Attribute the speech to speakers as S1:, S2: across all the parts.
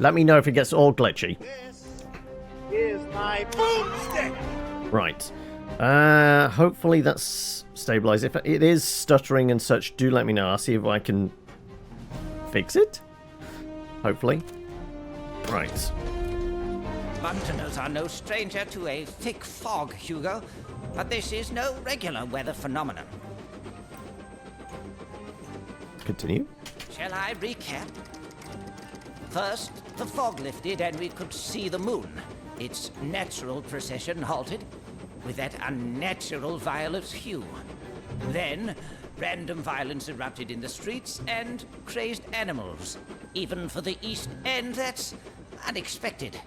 S1: Let me know if it gets all glitchy.
S2: This is my boomstick.
S1: Right. Hopefully that's stabilized. If it is stuttering and such, do let me know. I'll see if I can fix it. Hopefully. Right.
S3: Londoners are no stranger to a thick fog, Hugo, but this is no regular weather phenomenon.
S1: Continue.
S3: Shall I recap? First, the fog lifted and we could see the moon. Its natural procession halted with that unnatural violet hue. Then, random violence erupted in the streets and crazed animals. Even for the East End, that's unexpected.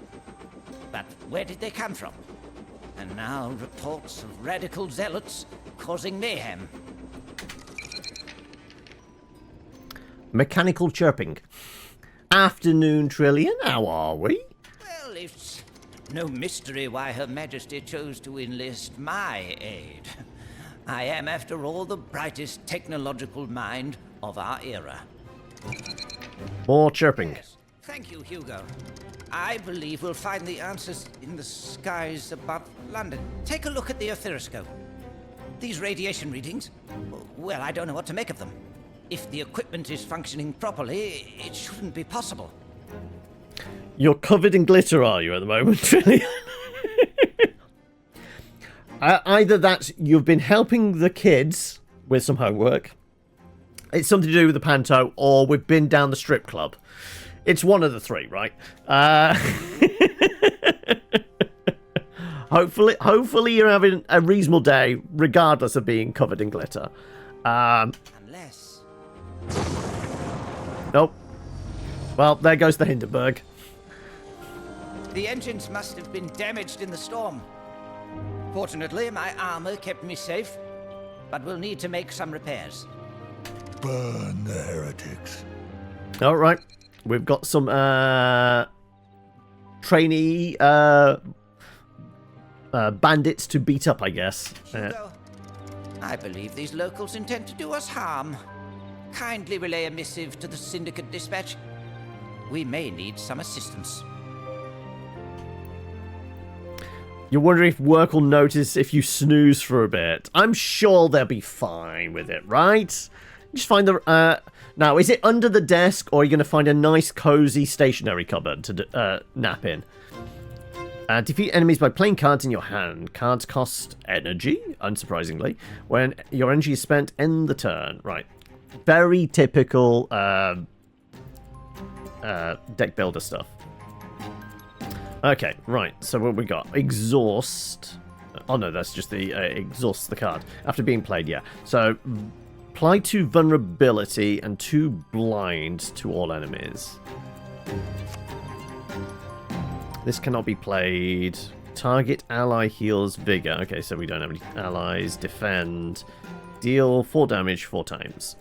S3: But where did they come from? And now reports of radical zealots causing mayhem.
S1: Mechanical chirping. Afternoon, Trillian. How are we?
S3: Well, it's no mystery why Her Majesty chose to enlist my aid. I am, after all, the brightest technological mind of our era.
S1: More chirping.
S3: Yes, thank you, Hugo. I believe we'll find the answers in the skies above London. Take a look at the etheriscope. These radiation readings, well, I don't know what to make of them. If the equipment is functioning properly, it shouldn't be possible.
S1: You're covered in glitter, are you, at the moment, Trillian? Either that you've been helping the kids with some homework, it's something to do with the panto, or we've been down the strip club. It's one of the three, right? Hopefully you're having a reasonable day, regardless of being covered in glitter.
S3: Unless...
S1: Nope. Well, there goes the Hindenburg.
S3: The engines must have been damaged in the storm. Fortunately, my armor kept me safe, but we'll need to make some repairs.
S4: Burn the heretics.
S1: All right. We've got some trainee bandits to beat up, I guess.
S3: Hugo, I believe these locals intend to do us harm. Kindly relay a missive to the Syndicate Dispatch. We may need some assistance.
S1: You're wondering if work will notice if you snooze for a bit. I'm sure they'll be fine with it, right? Just find the... now, is it under the desk, or are you going to find a nice, cozy stationary cupboard to nap in? Defeat enemies by playing cards in your hand. Cards cost energy, unsurprisingly. When your energy is spent, end the turn. Right. Very typical deck builder stuff. Okay, right. So what we got? Exhaust. Oh no, that's just the exhausts the card. After being played, yeah. So apply 2 vulnerability and 2 blind to all enemies. This cannot be played. Target ally heals vigor. Okay, so we don't have any allies. Defend. Deal 4 damage 4 times.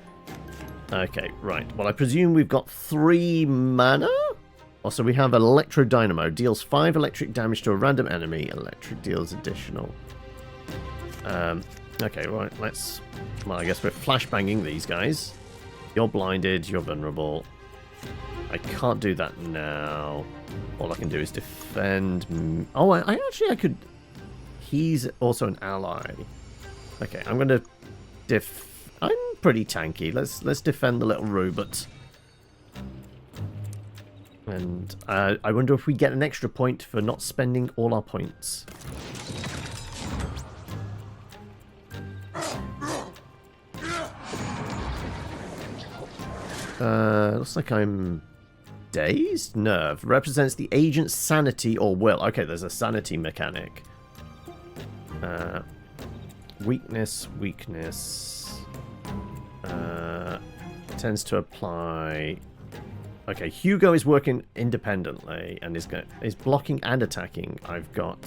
S1: Okay, right. Well, I presume we've got 3 mana? Also, we have Electro Dynamo. Deals 5 electric damage to a random enemy. Electric deals additional. Okay, right. Let's... Well, I guess we're flashbanging these guys. You're blinded. You're vulnerable. I can't do that now. All I can do is defend... Oh, I could... He's also an ally. Okay, I'm going to I'm pretty tanky. Let's defend the little robot. And I wonder if we get an extra point for not spending all our points. Looks like I'm dazed. Nerve represents the agent's sanity or will. Okay, there's a sanity mechanic. Weakness. Tends to apply. Okay, Hugo is working independently and is blocking and attacking. I've got...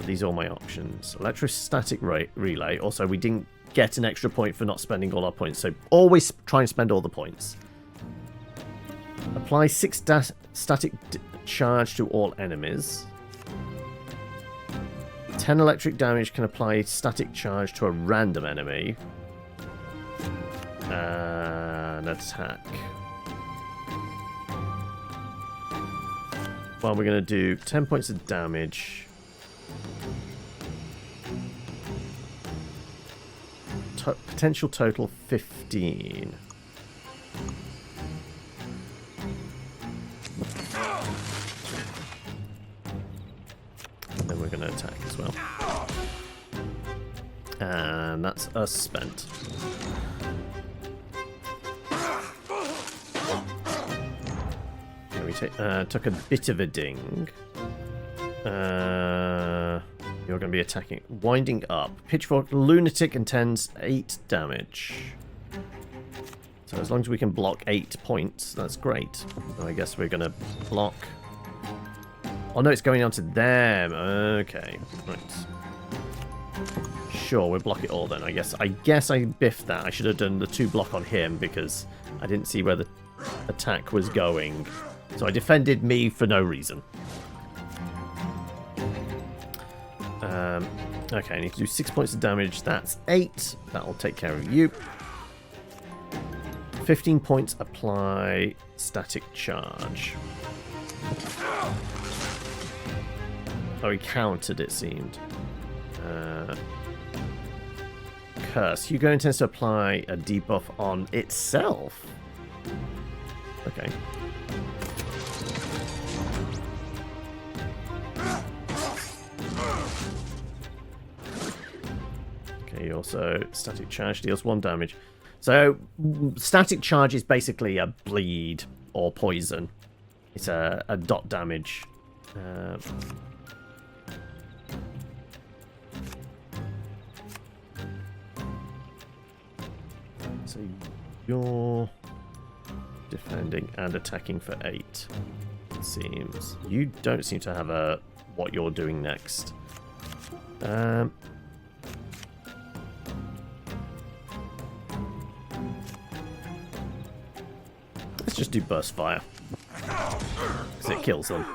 S1: These are all my options. Electrostatic relay. Also, we didn't get an extra point for not spending all our points, so always try and spend all the points. Apply 6 static charge to all enemies. 10 electric damage can apply static charge to a random enemy. And attack. Well, we're going to do 10 points of damage. Potential total 15. And then we're going to attack as well. And that's us spent. We took a bit of a ding. You're going to be attacking. Winding up. Pitchfork Lunatic intends 8 damage. So as long as we can block 8 points, that's great. I guess we're going to block. Oh no, it's going on to them. Okay, right. Sure, we'll block it all then. I guess I biffed that. I should have done the 2 block on him because I didn't see where the attack was going. So I defended me for no reason. Okay, I need to do 6 points of damage. That's 8. That'll take care of you. 15 points, apply static charge. Oh, he countered, it seemed. Curse. Hugo intends to apply a debuff on itself. Okay. Okay, also static charge deals 1 damage. So static charge is basically a bleed or poison. It's a dot damage. So you're defending and attacking for 8. It seems you don't seem to have what you're doing next. Let's just do burst fire because it kills them.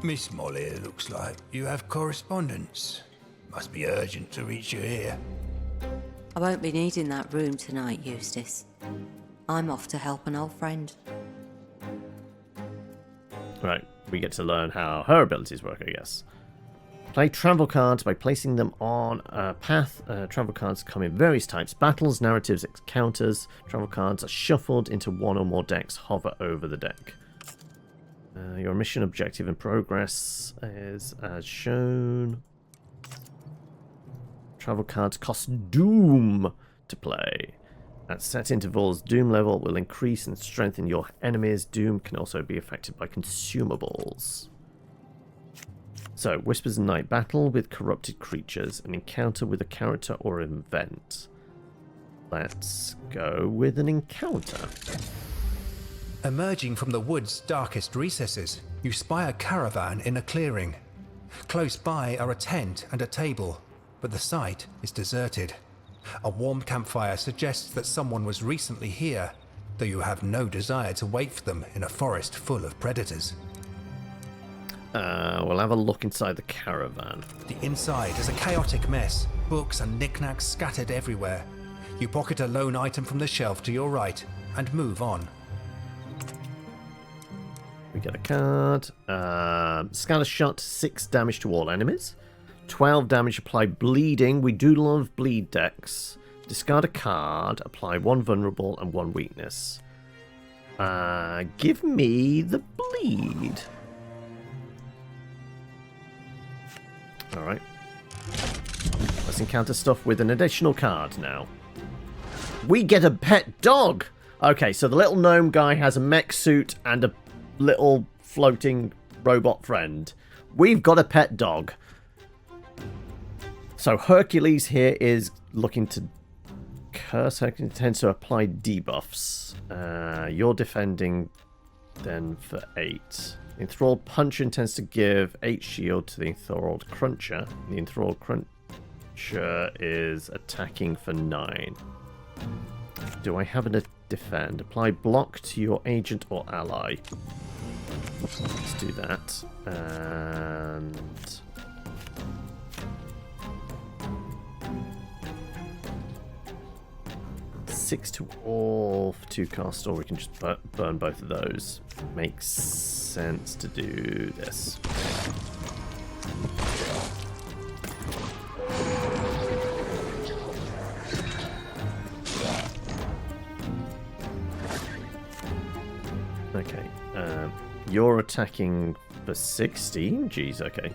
S4: Miss Molly, it looks like you have correspondence. Must be urgent to reach you here.
S5: I won't be needing that room tonight, Eustace. I'm off to help an old friend.
S1: Right, we get to learn how her abilities work, I guess. Play travel cards by placing them on a path. Travel cards come in various types: battles, narratives, encounters. Travel cards are shuffled into one or more decks. Hover over the deck. Your mission objective and progress is as shown. Travel cards cost Doom to play. At set intervals, Doom level will increase and strengthen your enemies. Doom can also be affected by consumables. So, Whispers and Night battle with corrupted creatures. An encounter with a character or event. Let's go with an encounter.
S6: Emerging from the wood's darkest recesses, you spy a caravan in a clearing. Close by are a tent and a table, but the site is deserted. A warm campfire suggests that someone was recently here, though you have no desire to wait for them in a forest full of predators.
S1: We'll have a look inside the caravan.
S6: The inside is a chaotic mess, books and knickknacks scattered everywhere. You pocket a lone item from the shelf to your right and move on.
S1: We get a card. Scatter shot, 6 damage to all enemies. 12 damage, apply bleeding. We do love bleed decks. Discard a card, apply 1 vulnerable and 1 weakness. Give me the bleed. Alright. Let's encounter stuff with an additional card now. We get a pet dog! Okay, so the little gnome guy has a mech suit and a little floating robot friend. We've got a pet dog. So Hercules here is looking to curse. Hercules tends to apply debuffs. You're defending then for 8. Enthralled Puncher intends to give 8 shield to the Enthralled Cruncher. The Enthralled Cruncher is attacking for 9. Do I have a defend? Apply block to your agent or ally. Let's do that. And... 6 to all for 2 cost, or we can just burn both of those. Makes sense to do this. Okay, you're attacking for 16? Jeez, okay.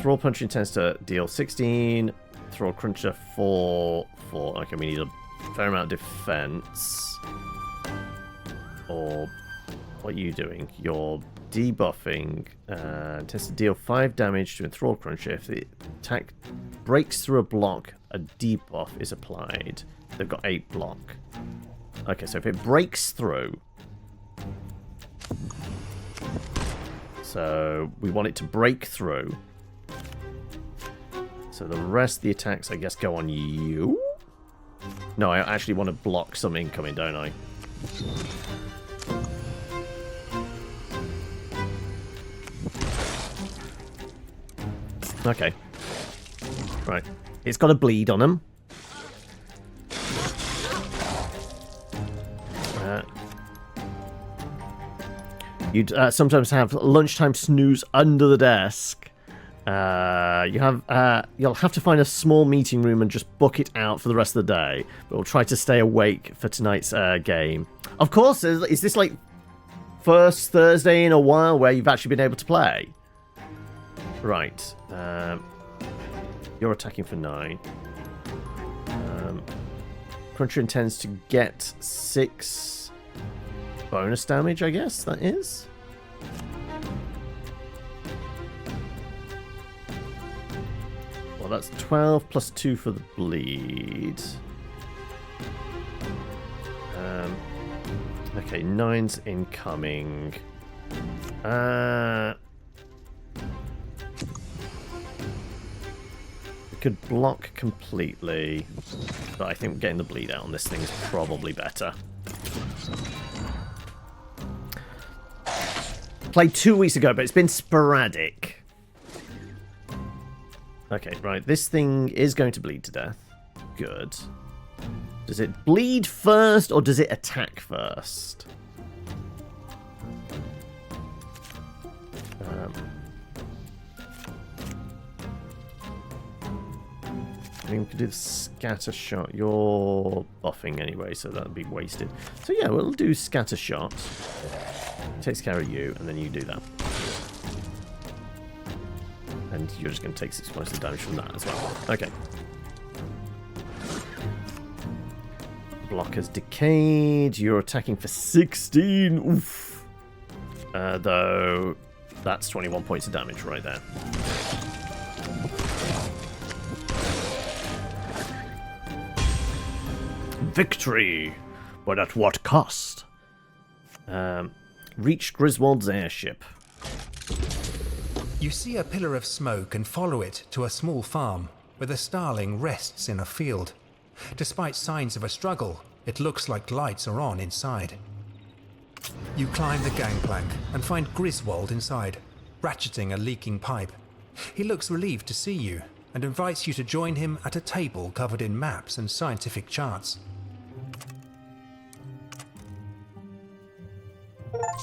S1: Thrall Puncher tends to deal 16. Thrall Cruncher 4. Okay, we need a fair amount of defense. Or what are you doing? You're debuffing. Tends to deal 5 damage to a Thrall Cruncher. If the attack breaks through a block, a debuff is applied. They've got 8 block. Okay, so if it breaks through... So we want it to break through. So the rest of the attacks, I guess, go on you? No, I actually want to block some incoming, don't I? Okay. Right. It's got a bleed on him. You'd sometimes have lunchtime snooze under the desk. You'll have to find a small meeting room and just book it out for the rest of the day. But we'll try to stay awake for tonight's game. Of course, is this like first Thursday in a while where you've actually been able to play? Right. You're attacking for 9. Cruncher intends to get 6 bonus damage, I guess that is. Well, that's 12 plus 2 for the bleed. Okay, 9's incoming. We could block completely, but I think getting the bleed out on this thing is probably better. Played 2 weeks ago, but it's been sporadic. Okay, right. This thing is going to bleed to death. Good. Does it bleed first, or does it attack first? I mean, we could do the scatter shot. You're buffing anyway, so that would be wasted. So yeah, we'll do scatter shot. Takes care of you, and then you do that. And you're just going to take 6 points of damage from that as well. Okay. Block has decayed. You're attacking for 16. Oof. Though, that's 21 points of damage right there. Victory! But at what cost? Reach Griswold's airship.
S6: You see a pillar of smoke and follow it to a small farm where the Starling rests in a field. Despite signs of a struggle, it looks like lights are on inside. You climb the gangplank and find Griswold inside, ratcheting a leaking pipe. He looks relieved to see you and invites you to join him at a table covered in maps and scientific charts.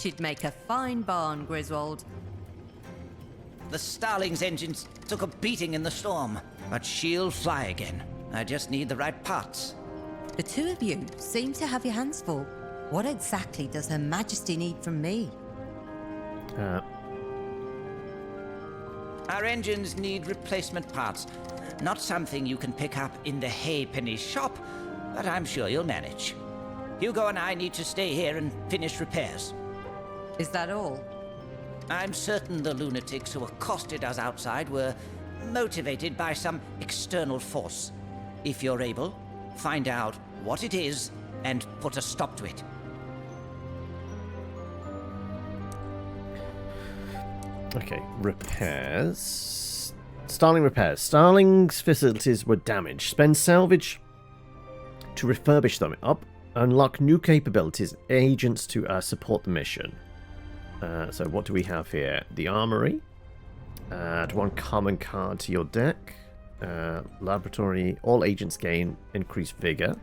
S5: She'd make a fine barn, Griswold.
S3: The Starling's engines took a beating in the storm, but she'll fly again. I just need the right parts.
S5: The two of you seem to have your hands full. What exactly does Her Majesty need from me?
S3: Our engines need replacement parts. Not something you can pick up in the Haypenny shop, but I'm sure you'll manage. Hugo and I need to stay here and finish repairs.
S5: Is that all?
S3: I'm certain the lunatics who accosted us outside were motivated by some external force. If you're able, find out what it is and put a stop to it.
S1: Okay, repairs. Starling repairs. Starling's facilities were damaged. Spend salvage to refurbish them up. Unlock new capabilities, agents to support the mission. So what do we have here? The armory. Add 1 common card to your deck. Laboratory. All agents gain increased vigor.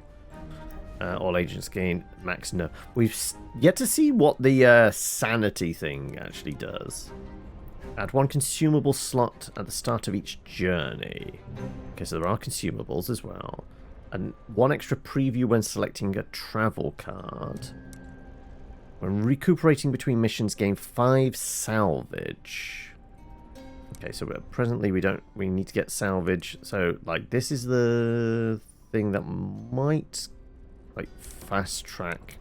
S1: All agents gain max no. We've yet to see what the sanity thing actually does. Add 1 consumable slot at the start of each journey. Okay, so there are consumables as well. And 1 extra preview when selecting a travel card. When recuperating between missions, gain 5 salvage. Okay, so presently we need to get salvage. So like this is the thing that might like fast track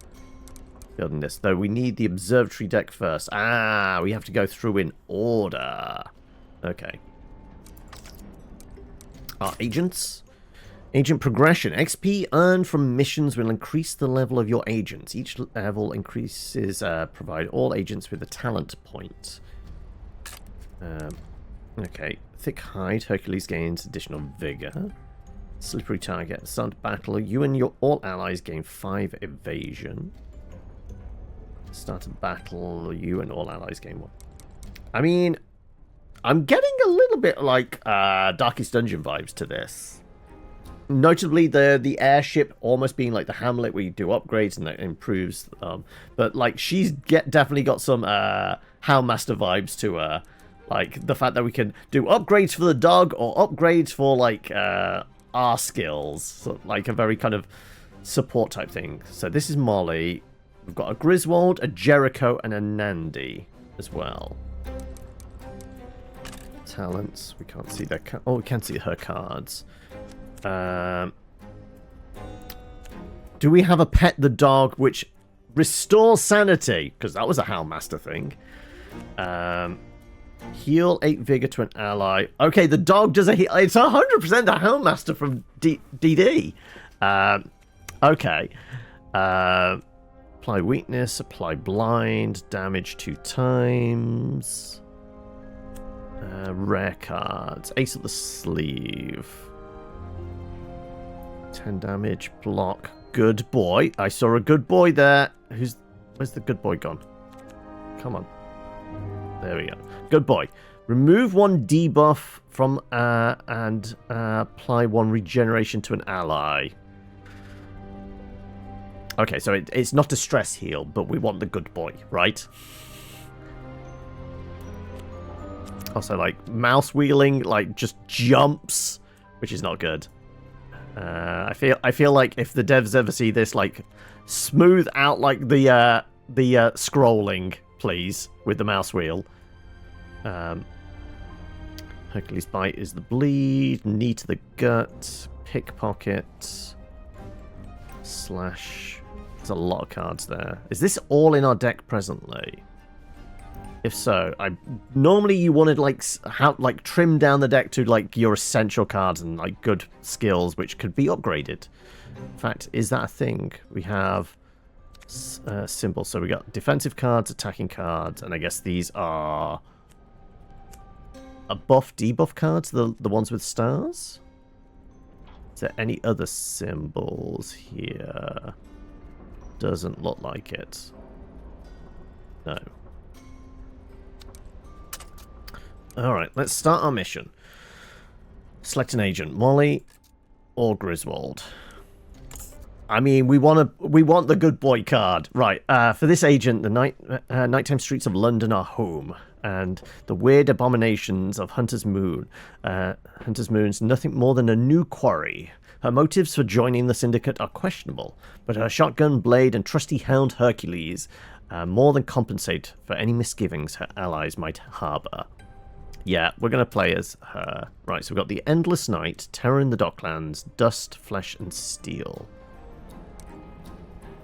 S1: building this. Though we need the observatory deck first. Ah, we have to go through in order. Okay. Our agents. Agent progression. XP earned from missions will increase the level of your agents. Each level increases provide all agents with a talent point. Okay. Thick hide. Hercules gains additional vigor. Slippery target. Start battle. You and your all allies gain 5 evasion. Start of battle. You and all allies gain 1. I mean, I'm getting a little bit like Darkest Dungeon vibes to this. Notably, the airship almost being like the hamlet where you do upgrades and that improves. But like she's definitely got some Howlmaster vibes to her. Like the fact that we can do upgrades for the dog or upgrades for like our skills. So, like a very kind of support type thing. So this is Molly. We've got a Griswold, a Jericho, and a Nandi as well. Talents. We can't see their... Oh, we can see her cards. Do we have a pet the dog which restores sanity? Because that was a Howlmaster thing. Heal 8 vigor to an ally. Okay, the dog does a heal. It's 100% a Howlmaster from DD. Okay. Apply weakness, apply blind, damage 2 times. Rare cards. Ace of the sleeve. 10 damage, block. Good boy. I saw a good boy there. Where's the good boy gone? Come on. There we go. Good boy. Remove 1 debuff from and apply 1 regeneration to an ally. Okay, so it's not a stress heal, but we want the good boy, right? Also, like, mouse wheeling, like, just jumps, which is not good. I feel like if the devs ever see this, like, smooth out, like, the scrolling, please, with the mouse wheel. Hercules Bite is the bleed, knee to the gut, pickpocket, slash... There's a lot of cards there. Is this all in our deck presently? If so, normally you wanted like trim down the deck to like your essential cards and like good skills which could be upgraded. In fact, is that a thing? We have symbols. So we got defensive cards, attacking cards, and I guess these are a buff debuff cards, the ones with stars. Is there any other symbols here? Doesn't look like it. No. Alright, let's start our mission. Select an agent. Molly or Griswold. I mean, we want the good boy card. Right, for this agent, the nighttime streets of London are home. And the weird abominations of Hunter's Moon. Hunter's Moon's nothing more than a new quarry. Her motives for joining the Syndicate are questionable, but her shotgun blade and trusty hound Hercules more than compensate for any misgivings her allies might harbour. Yeah, we're going to play as her. Right, so we've got the Endless Night, Terror in the Docklands, Dust, Flesh and Steel.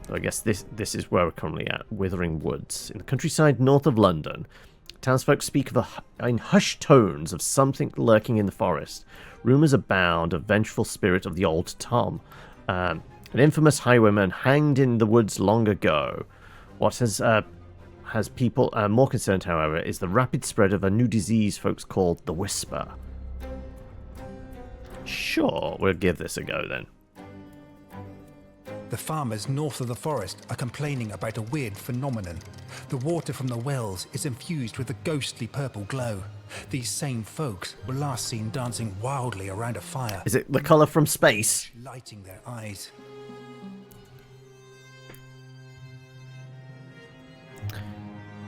S1: So I guess this is where we're currently at, Withering Woods. In the countryside north of London, townsfolk speak in hushed tones of something lurking in the forest. Rumours abound of vengeful spirit of the old Tom, an infamous highwayman hanged in the woods long ago. What has people more concerned, however, is the rapid spread of a new disease folks call the Whisper. Sure, we'll give this a go then.
S6: The farmers north of the forest are complaining about a weird phenomenon. The water from the wells is infused with a ghostly purple glow. These same folks were last seen dancing wildly around a fire,
S1: Is it the colour from space?
S6: lighting their eyes.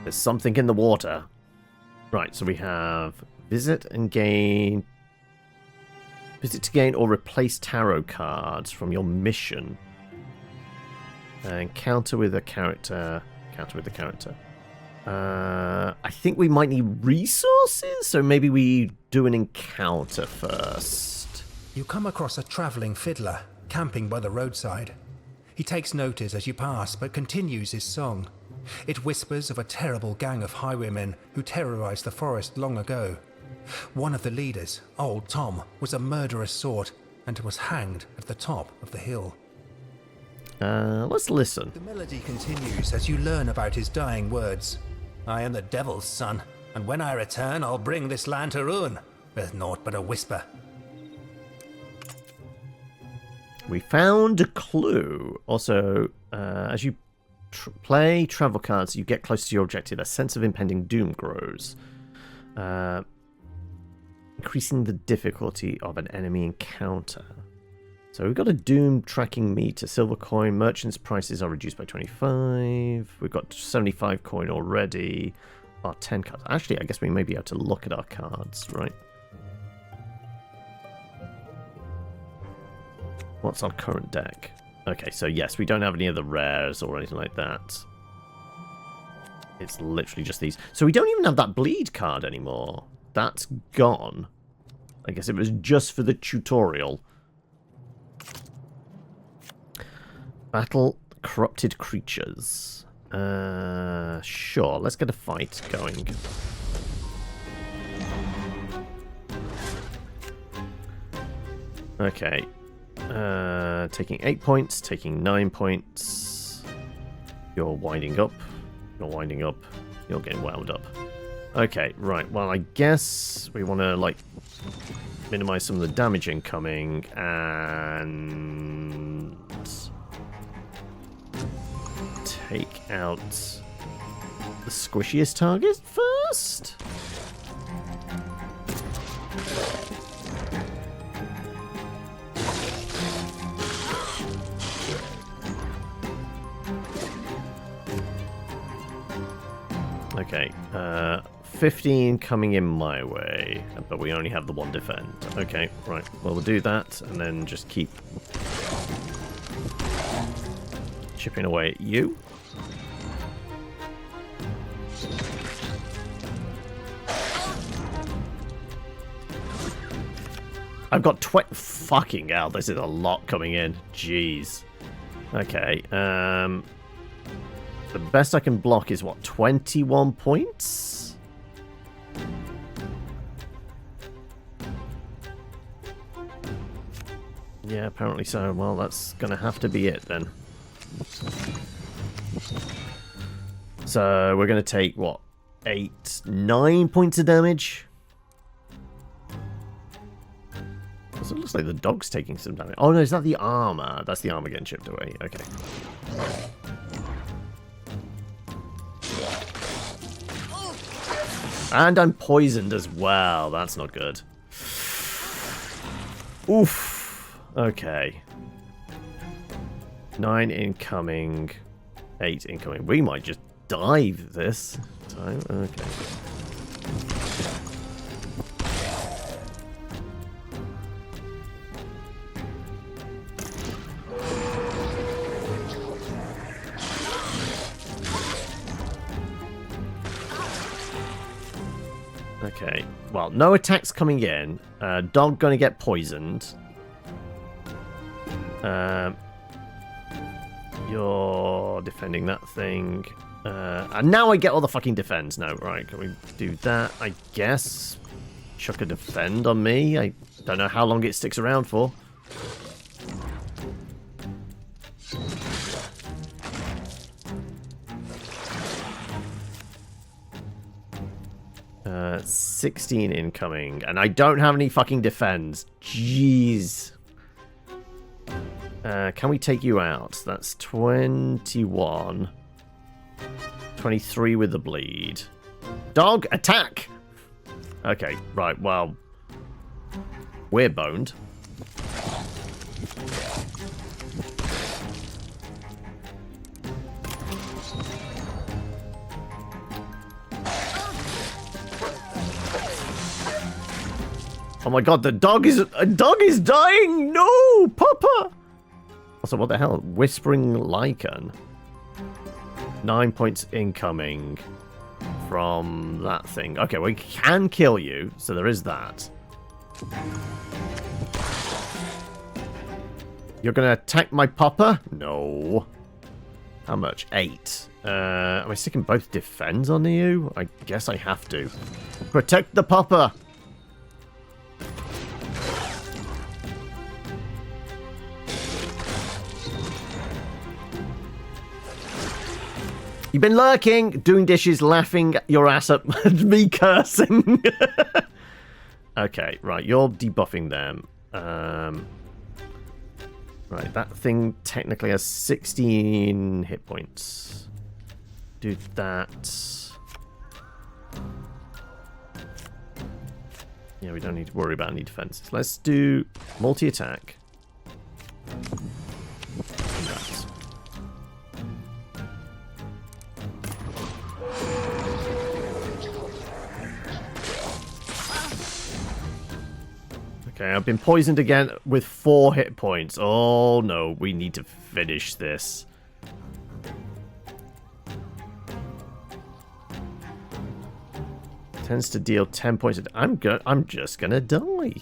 S1: There's something in the water. Right, so we have visit to gain or replace tarot cards from your mission. Encounter with a character. I think we might need resources, so maybe we do an encounter first.
S6: You come across a travelling fiddler, camping by the roadside. He takes notice as you pass, but continues his song. It whispers of a terrible gang of highwaymen who terrorized the forest long ago. One of the leaders, Old Tom, was a murderous sort and was hanged at the top of the hill.
S1: Let's listen.
S6: The melody continues as you learn about his dying words. I am the devil's son, and when I return, I'll bring this land to ruin, with naught but a whisper.
S1: We found a clue. Also, as you play travel cards, you get close to your objective. A sense of impending doom grows, increasing the difficulty of an enemy encounter. So we've got a doom tracking meter, silver coin, merchants' prices are reduced by 25. We've got 75 coin already. Our 10 cards. Actually, I guess we may be able to look at our cards, right? What's our current deck? Okay, so yes, we don't have any of the rares or anything like that. It's literally just these. So we don't even have that bleed card anymore. That's gone. I guess it was just for the tutorial. Battle corrupted creatures. Sure, let's get a fight going. Okay. Taking 8 points, taking 9 points. You're winding up. You're winding up. You're getting wound up. Okay, right. Well, I guess we want to, like, minimize some of the damage incoming and take out the squishiest target first. Okay, 15 coming in my way, but we only have the one defend. Okay, right, well, we'll do that, and then just keep chipping away at you. I've got fucking hell, this is a lot coming in. Jeez. Okay, the best I can block is, what, 21 points? Yeah, apparently so. Well, that's going to have to be it, then. So, we're going to take, what, 9 points of damage? So it looks like the dog's taking some damage. Oh, no, is that the armor? That's the armor getting chipped away. Okay. And I'm poisoned as well. That's not good. Oof. Okay. 9 incoming. 8 incoming. We might just dive this time. Okay. Okay, well, no attacks coming in. Dog gonna get poisoned. You're defending that thing. And now I get all the fucking defends. No, right, can we do that? I guess. Chuck a defend on me. I don't know how long it sticks around for. 16 incoming, and I don't have any fucking defends. Jeez. Can we take you out? That's 21. 23 with the bleed. Dog, attack! Okay, right, well... We're boned. Oh my god, a dog is dying! No! Papa! Also, what the hell? Whispering Lycan. 9 points incoming from that thing. Okay, we can kill you, so there is that. You're gonna attack my Papa? No. How much? 8. Am I sticking both defense on you? I guess I have to. Protect the Papa! You've been lurking, doing dishes, laughing your ass up, me cursing. Okay, right, you're debuffing them. Right, that thing technically has 16 hit points. Do that. Yeah, we don't need to worry about any defenses. Let's do multi-attack. Okay, I've been poisoned again with 4 hit points. Oh no, we need to finish this. Tends to deal 10 points. I'm just gonna die.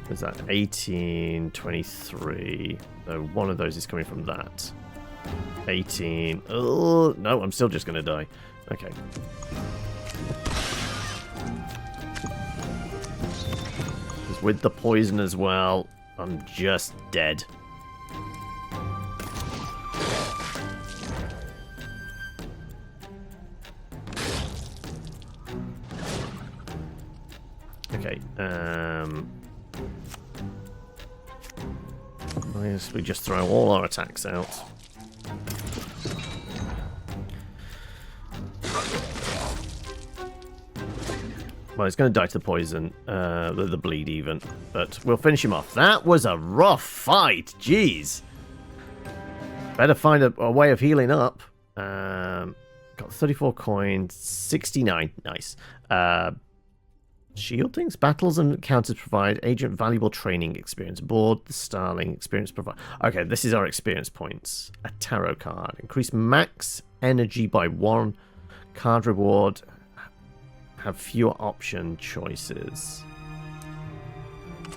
S1: What's that? 18, 23. So one of those is coming from that. 18. Oh no, I'm still just gonna die. Okay. With the poison as well, I'm just dead. Okay, I guess we just throw all our attacks out. Well, he's going to die to the poison, the bleed even, but we'll finish him off. That was a rough fight, jeez. Better find a way of healing up. Got 34 coins, 69, nice. Shield things, battles and encounters provide agent valuable training experience. Board the Starling experience provide. Okay, this is our experience points. A tarot card, increase max energy by 1. Card reward. Have fewer option choices.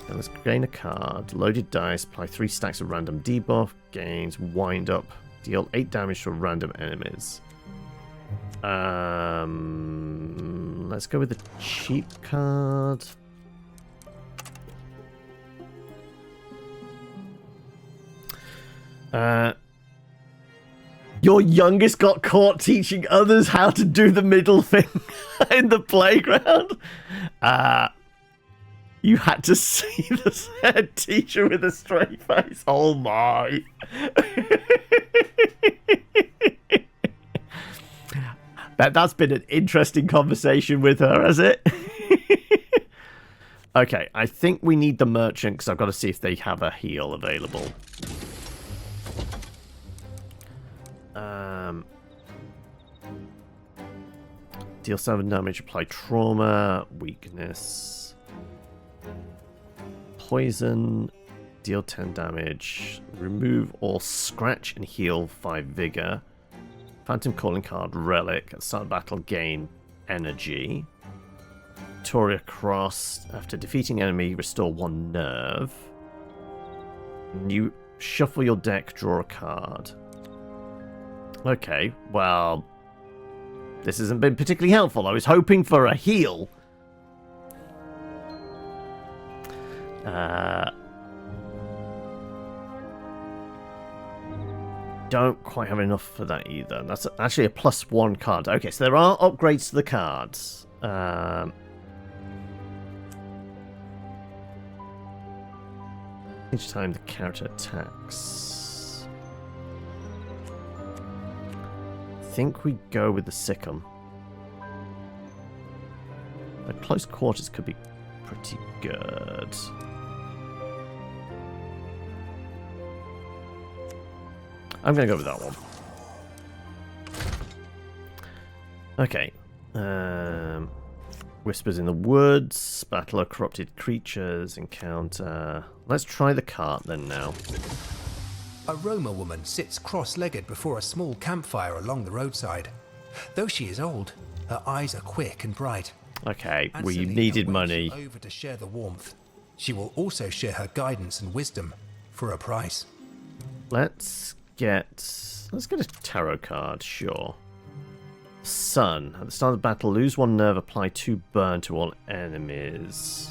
S1: Now let's gain a card. Loaded dice. Apply 3 stacks of random debuff. Gains. Wind up. Deal 8 damage to random enemies. Let's go with the cheap card. Your youngest got caught teaching others how to do the middle thing in the playground. You had to see the head teacher with a straight face. Oh my. That's been an interesting conversation with her, has it? Okay, I think we need the merchant because I've got to see if they have a heal available. Deal 7 damage, apply trauma, weakness, poison, deal 10 damage, remove or scratch and heal 5 vigor. Phantom calling card, relic, at the start of battle gain energy. Victoria Cross, after defeating enemy, restore 1 nerve. You shuffle your deck, draw a card. Okay, well, this hasn't been particularly helpful. I was hoping for a heal. Don't quite have enough for that either. That's actually a +1 card. Okay, so there are upgrades to the cards. Each time the character attacks. think we go with the Sikkim. The close quarters could be pretty good. I'm going to go with that one. Okay. Whispers in the woods, battle of corrupted creatures, encounter. Let's try the cart then now.
S6: A Roma woman sits cross-legged before a small campfire along the roadside. Though she is old, her eyes are quick and bright.
S1: Okay, we
S6: Selena
S1: needed
S6: waves
S1: money.
S6: over to share the warmth. She will also share her guidance and wisdom for a price.
S1: Let's get a tarot card, sure. Sun. At the start of the battle, lose 1 nerve, apply 2 burn to all enemies.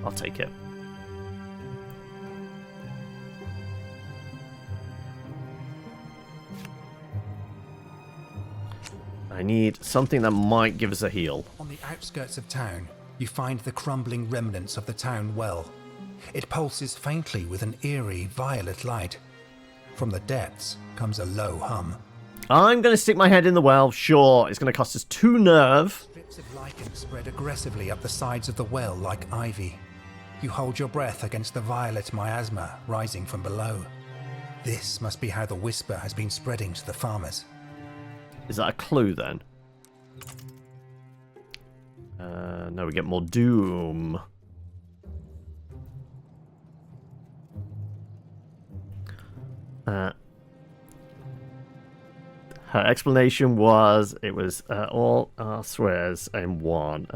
S1: I'll take it. I need something that might give us a heal.
S6: On the outskirts of town, you find the crumbling remnants of the town well. It pulses faintly with an eerie violet light. From the depths comes a low hum.
S1: I'm going to stick my head in the well, sure. It's going to cost us 2 nerve.
S6: Strips of lichen spread aggressively up the sides of the well like ivy. You hold your breath against the violet miasma rising from below. This must be how the whisper has been spreading to the farmers.
S1: Is that a clue then? No, we get more doom. Her explanation was it was all our swears in one.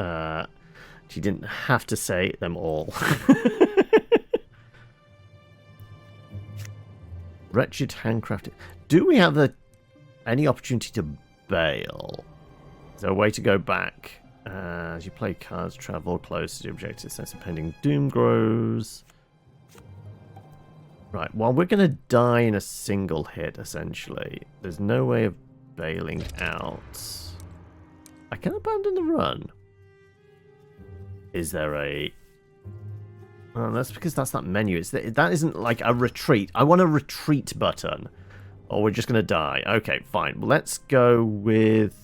S1: She didn't have to say them all. Wretched handcrafted. Do we have any opportunity to bail? Is there a way to go back? As you play cards, travel close to the objective, sense of pending doom grows. Right, well, we're going to die in a single hit, essentially. There's no way of bailing out. I can abandon the run. Is there a... Oh, that's because that's that menu. That isn't like a retreat. I want a retreat button. Or we're just going to die. Okay, fine. Well, let's go with...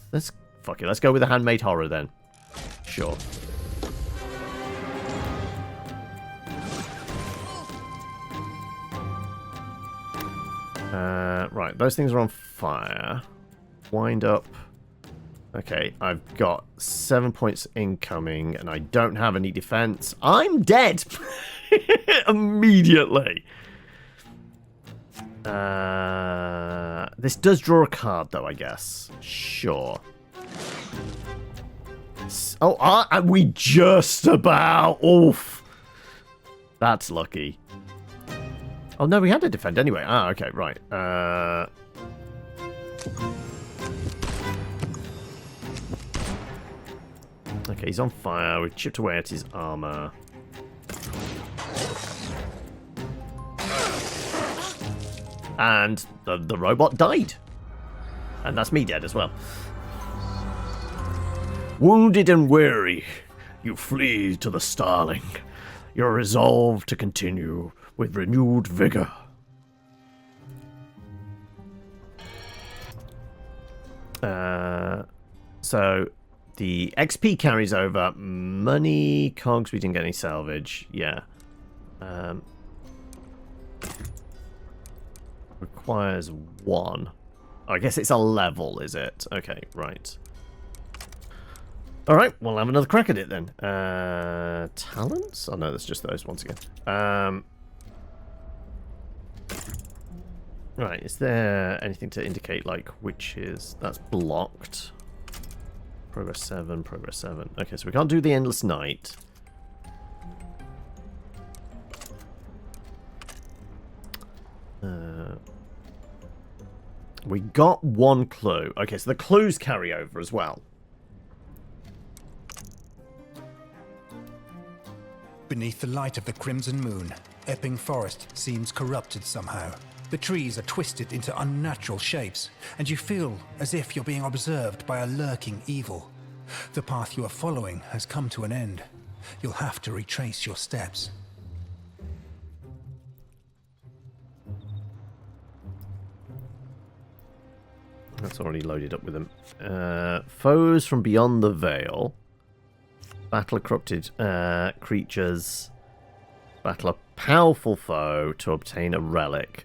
S1: Fuck it. Let's go with a handmade horror then. Sure. Right, those things are on fire. Wind up. Okay, I've got 7 points incoming, and I don't have any defense. I'm dead! Immediately. This does draw a card, though, I guess. Sure. Oh, we just about... Oof. That's lucky. Oh, no, we had to defend anyway. Ah, okay, right. Okay, he's on fire. We've chipped away at his armor. And the robot died. And that's me dead as well. Wounded and weary, you flee to the Starling. You're resolved to continue with renewed vigor. So the XP carries over. Money, cogs, we didn't get any salvage. Yeah. Requires 1. I guess it's a level, is it? Okay, right. Alright, we'll have another crack at it then. Talents? Oh no, that's just those once again. Right, is there anything to indicate, like, which is... That's blocked. Progress 7, progress 7. Okay, so we can't do the Endless Night. We got 1 clue. Okay, so the clues carry over as well.
S6: Beneath the light of the crimson moon, Epping Forest seems corrupted somehow. The trees are twisted into unnatural shapes, and you feel as if you're being observed by a lurking evil. The path you are following has come to an end. You'll have to retrace your steps.
S1: That's already loaded up with them. Foes from beyond the veil. Battle a corrupted creatures. Battle a powerful foe to obtain a relic.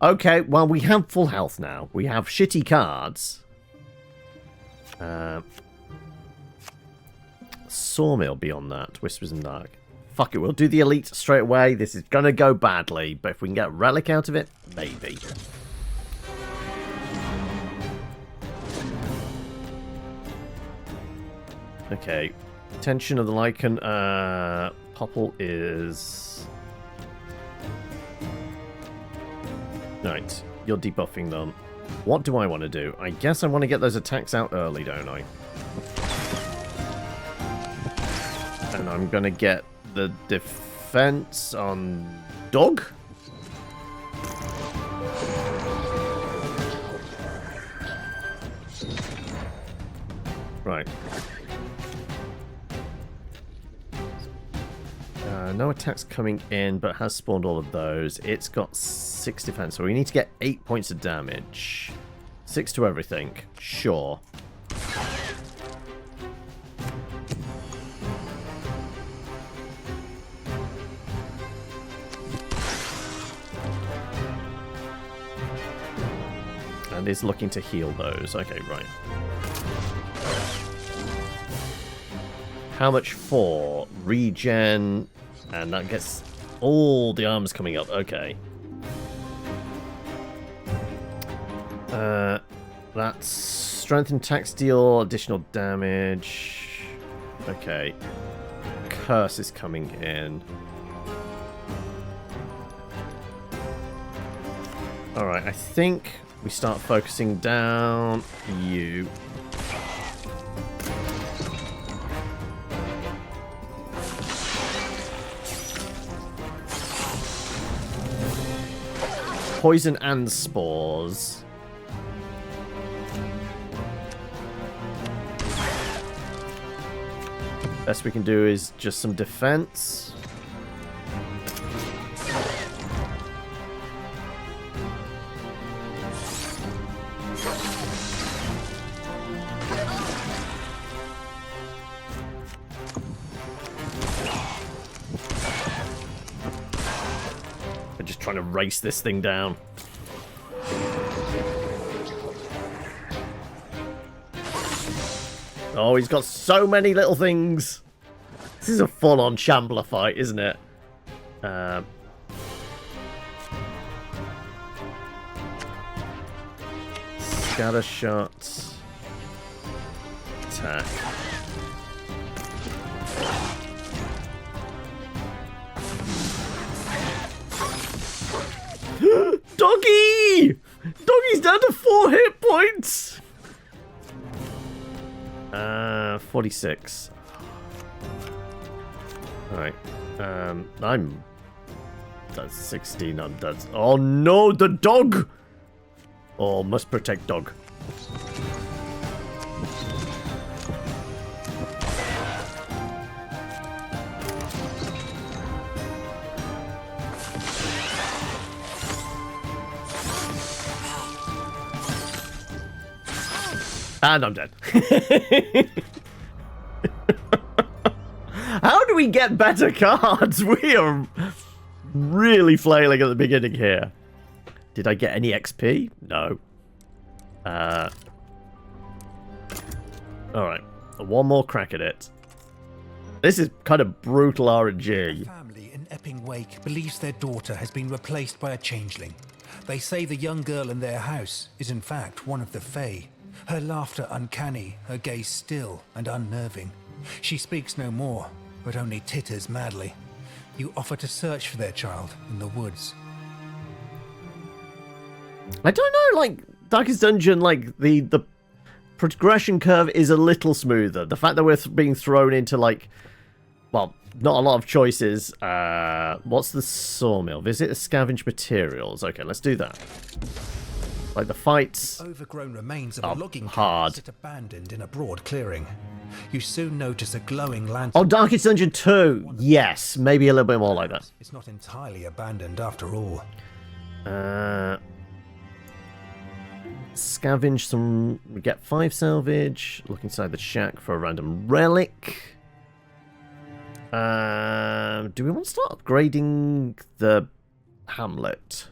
S1: Okay, well, we have full health now. We have shitty cards. Sawmill beyond that. Whispers in the Dark. Fuck it, we'll do the elite straight away. This is gonna go badly, but if we can get a relic out of it, maybe. Okay. Tension of the Lycan. Popple is... Right. You're debuffing them. What do I want to do? I guess I want to get those attacks out early, don't I? And I'm going to get the defense on Dog. Right. No attacks coming in, but has spawned all of those. It's got 6 defense, so we need to get 8 points of damage. 6 to everything. Sure. And is looking to heal those. Okay, right. How much for? Regen. And that gets all the arms coming up. Okay. That's strength and attack deal additional damage. Okay. Curse is coming in. Alright, I think we start focusing down you. Poison and spores. Best we can do is just some defense. I'm just trying to race this thing down. Oh, he's got so many little things. This is a full-on shambler fight, isn't it? Scatter shot. Attack. Doggy! Doggy's down to 4 hit points! 46. Alright. I'm... That's 16. That's... Oh no, the dog! Oh, must protect dog. And I'm dead. How do we get better cards? We are really flailing at the beginning here. Did I get any XP? No. Alright. One more crack at it. This is kind of brutal RNG.
S6: A family in Epping Wake believes their daughter has been replaced by a changeling. They say the young girl in their house is in fact one of the Fae. Her laughter uncanny, her gaze still and unnerving. She speaks no more, but only titters madly. You offer to search for their child in the woods.
S1: I don't know, like, Darkest Dungeon, like, the progression curve is a little smoother. The fact that we're being thrown into, like, well, not a lot of choices. What's the sawmill? Visit the scavenge materials. Okay, let's do that. Like, the fights...
S6: Overgrown remains of a logging
S1: hard.
S6: camp sit abandoned in a broad clearing. You soon notice a glowing lantern.
S1: Oh, Darkest Dungeon 2! Yes, maybe a little bit more like that.
S6: It's not entirely abandoned after all.
S1: Scavenge some... We get 5 salvage. Look inside the shack for a random relic. Do we want to start upgrading the hamlet?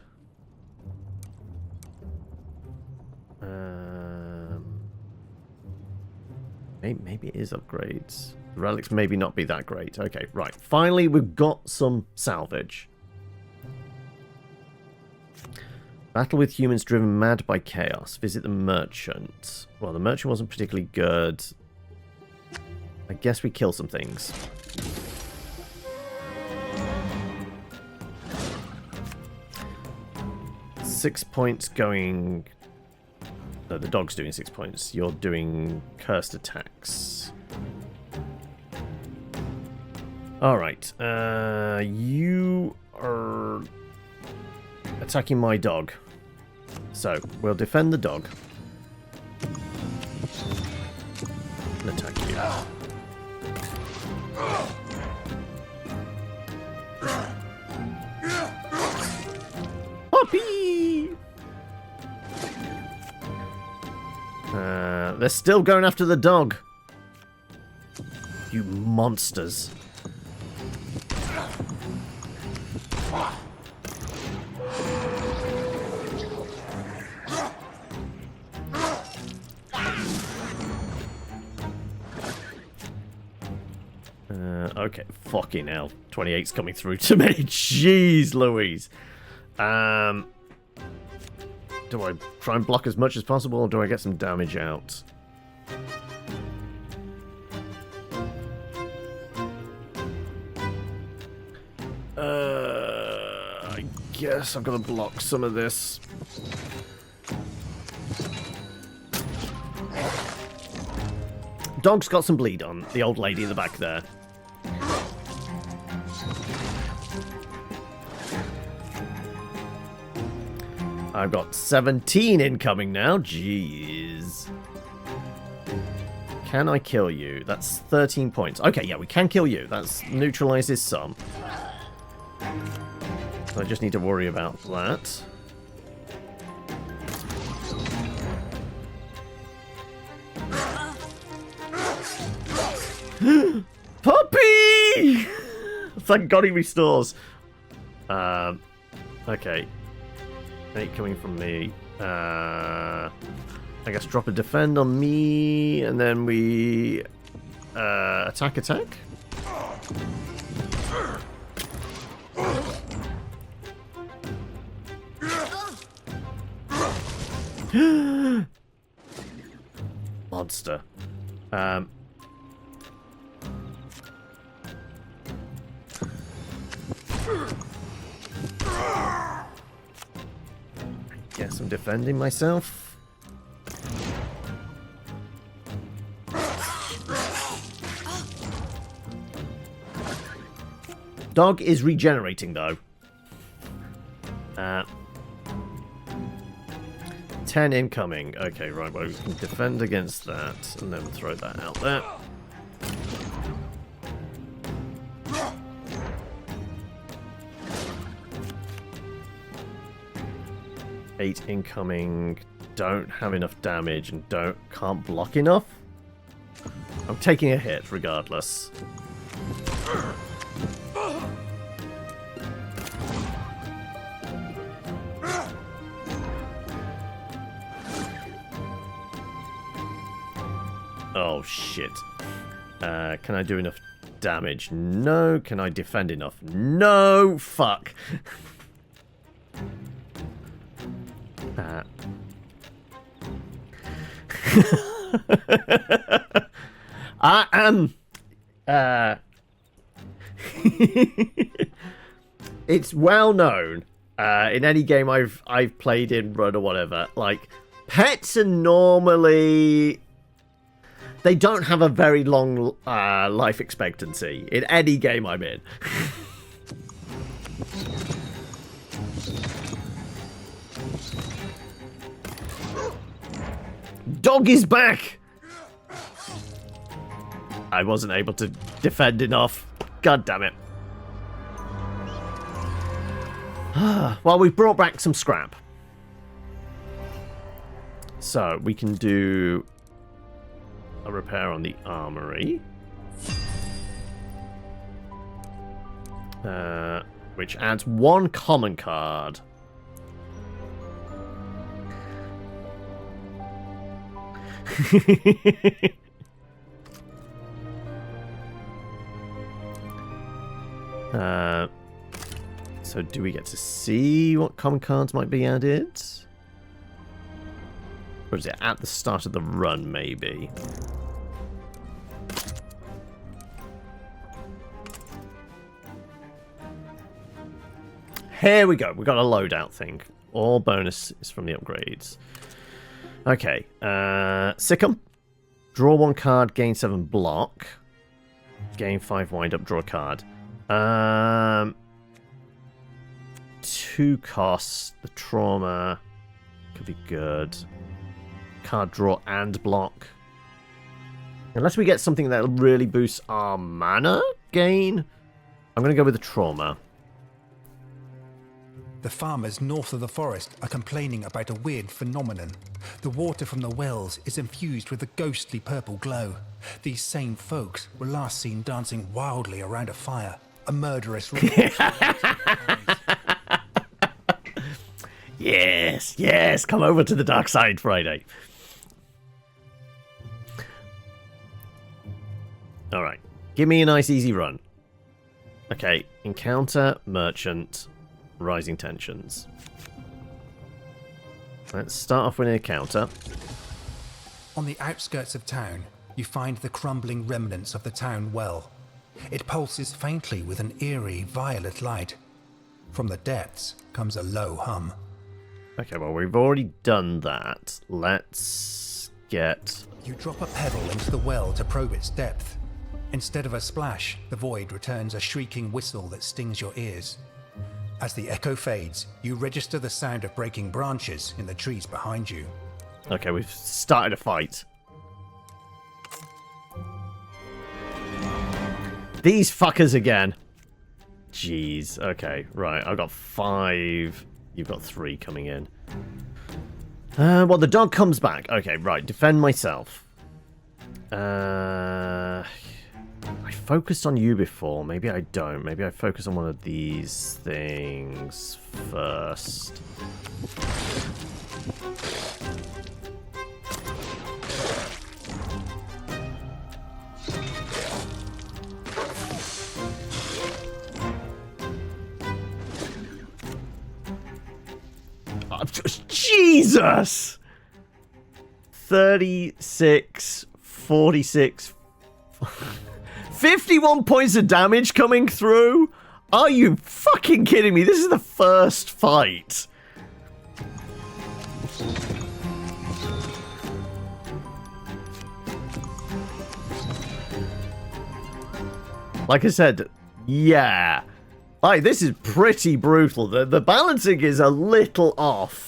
S1: Maybe it is upgrades. The relics maybe not be that great. Okay, right. Finally, we've got some salvage. Battle with humans driven mad by chaos. Visit the merchant. Well, the merchant wasn't particularly good. I guess we kill some things. Six points going... No, the dog's doing 6 points. You're doing cursed attacks. Alright. You are attacking my dog. So, we'll defend the dog. And attack you. Puppy! They're still going after the dog. You monsters. Okay, fucking hell. 28's coming through to me. Jeez Louise. Do I try and block as much as possible, or do I get some damage out? I guess I'm gonna block some of this. Dog's got some bleed on, the old lady in the back there. I've got 17 incoming now. Jeez. Can I kill you? That's 13 points. Okay, yeah, we can kill you. That neutralizes some. So I just need to worry about that. Puppy! Thank God he restores. Okay. 8 coming from me. I guess drop a defend on me, and then we attack. Monster. Guess I'm defending myself. Dog is regenerating though. 10 incoming. Okay, right, well, we can defend against that and then throw that out there. Eight incoming. Don't have enough damage and can't block enough. I'm taking a hit regardless. Oh shit. Can I do enough damage? No. Can I defend enough? No. Fuck. I am. It's well known in any game I've played in, run or whatever. Like, pets are normally, they don't have a very long life expectancy in any game I'm in. Dog is back! I wasn't able to defend enough. God damn it. Well, we've brought back some scrap. So we can do a repair on the armory. Which adds 1 common card. So do we get to see what common cards might be added? Or is it at the start of the run, maybe? Here we go. We got a loadout thing. All bonus is from the upgrades. Okay. Sikkim. Draw 1 card, gain 7 block. Gain 5 wind up, draw a card. 2 costs. The trauma could be good. Card draw and block. Unless we get something that really boosts our mana gain. I'm going to go with the trauma.
S6: The farmers north of the forest are complaining about a weird phenomenon. The water from the wells is infused with a ghostly purple glow. These same folks were last seen dancing wildly around a fire. A murderous ritual.
S1: Yes, yes, come over to the dark side Friday. Alright, give me a nice easy run. Okay, encounter, merchant, rising tensions. Let's start off with an encounter.
S6: On the outskirts of town, you find the crumbling remnants of the town well. It pulses faintly with an eerie violet light. From the depths comes a low hum.
S1: Okay, well, we've already done that. Let's get...
S6: You drop a pebble into the well to probe its depth. Instead of a splash, the void returns a shrieking whistle that stings your ears. As the echo fades, you register the sound of breaking branches in the trees behind you.
S1: Okay, we've started a fight. These fuckers again. Jeez. Okay, right. I've got 5. You've got 3 coming in. Well, the dog comes back. Okay, right. Defend myself. I focused on you before. Maybe I don't. Maybe I focus on one of these things first. Jesus! 36, 46, 51 points of damage coming through? Are you fucking kidding me? This is the first fight. Like I said, yeah. Like, this is pretty brutal. The balancing is a little off.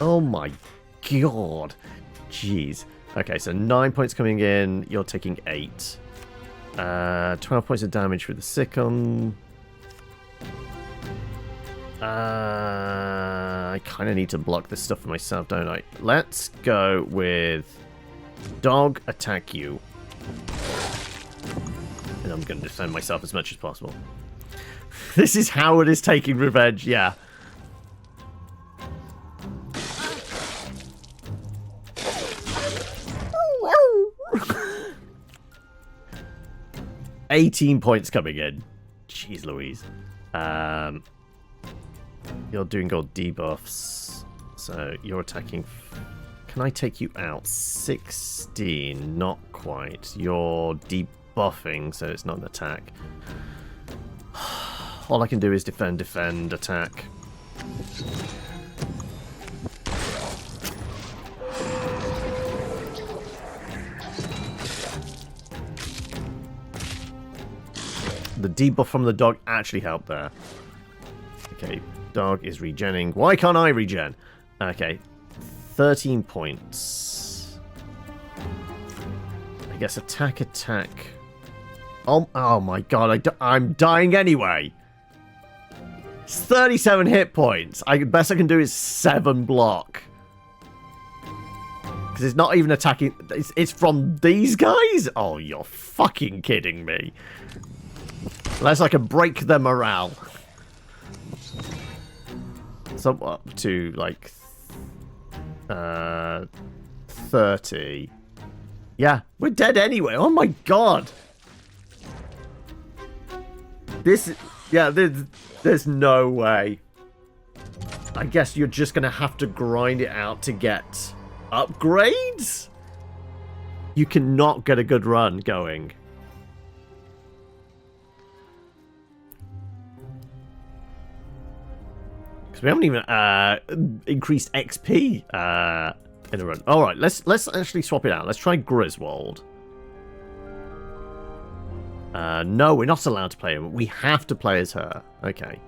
S1: Oh my god. Jeez. Okay, so 9 points coming in. You're taking 8. 12 points of damage with the Sikkim. I kind of need to block this stuff for myself, don't I? Let's go with dog attack you. And I'm going to defend myself as much as possible. This is Howard is taking revenge, yeah. $18 points coming in. Jeez Louise. You're doing gold debuffs. So you're attacking. Can I take you out? 16. Not quite. You're debuffing, so it's not an attack. All I can do is defend, attack. The debuff from the dog actually helped there. Okay, dog is regenning. Why can't I regen? Okay, 13 points. I guess attack. Oh my god, I'm dying anyway. It's 37 hit points. Best I can do is 7 block. Because it's not even attacking. It's from these guys? Oh, you're fucking kidding me. Unless I can break their morale. So up to like 30. Yeah, we're dead anyway. Oh my god. There's no way. I guess you're just gonna have to grind it out to get upgrades? You cannot get a good run going. We haven't even increased XP in a run. All right, let's actually swap it out. Let's try Griswold. No, we're not allowed to play him. We have to play as her. Okay.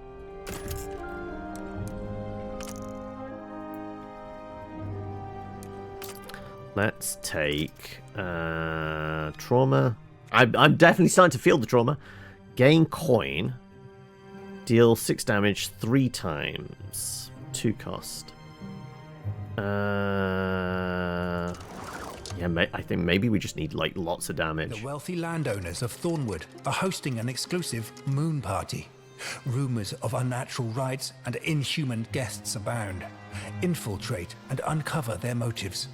S1: Let's take trauma. I'm definitely starting to feel the trauma. Gain coin. Deal 6 damage 3 times. 2 cost. Yeah, I think maybe we just need like lots of damage.
S6: The wealthy landowners of Thornwood are hosting an exclusive moon party. Rumors of unnatural rites and inhuman guests abound. Infiltrate and uncover their motives.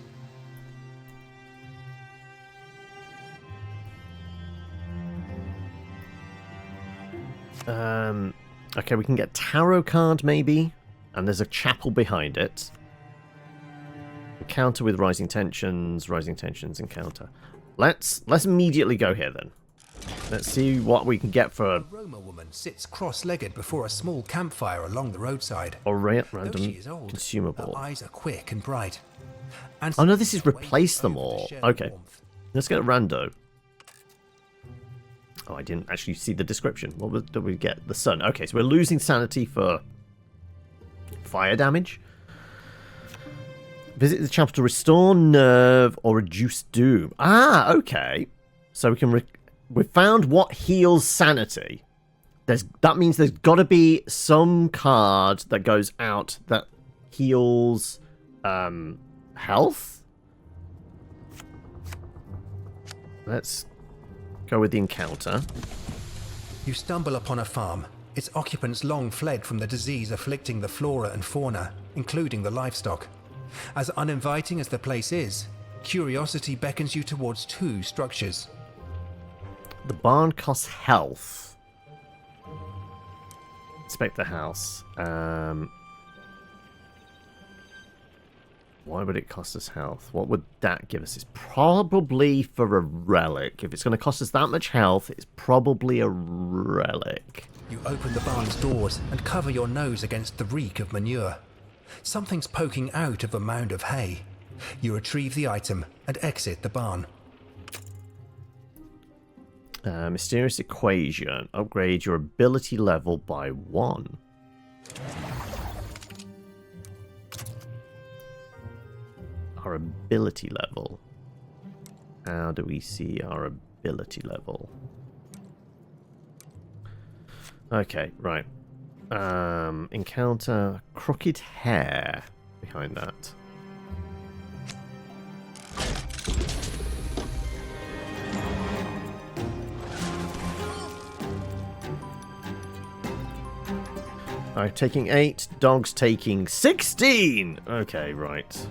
S1: Okay, we can get tarot card maybe, and there's a chapel behind it. Encounter with rising tensions, encounter. Let's immediately go here then. Let's see what we can get for
S6: A Roma woman sits cross-legged before a small campfire along the roadside.
S1: a
S6: Though
S1: random
S6: she is old,
S1: consumable.
S6: her eyes are quick and bright. And
S1: Oh no, this is replace them
S6: over the
S1: all.
S6: shared
S1: Okay,
S6: warmth.
S1: let's get a rando. Oh, I didn't actually see the description. What did we get? The sun. Okay, so we're losing sanity for fire damage. Visit the chapel to restore nerve or reduce doom. Ah, okay. So we can we found what heals sanity. That means there's got to be some card that goes out that heals health. Let's go with the encounter.
S6: You stumble upon a farm. Its occupants long fled from the disease afflicting the flora and fauna, including the livestock. As uninviting as the place is, curiosity beckons you towards 2 structures.
S1: The barn costs health. Inspect the house. Why would it cost us health? What would that give us? It's probably for a relic. If it's going to cost us that much health, it's probably a relic.
S6: You open the barn's doors and cover your nose against the reek of manure. Something's poking out of a mound of hay. You retrieve the item and exit the barn.
S1: Mysterious equation. Upgrade your ability level by 1. Our ability level. How do we see our ability level? Okay, right. Encounter crooked hair behind that. I'm taking 8, dog's taking 16! Okay, right.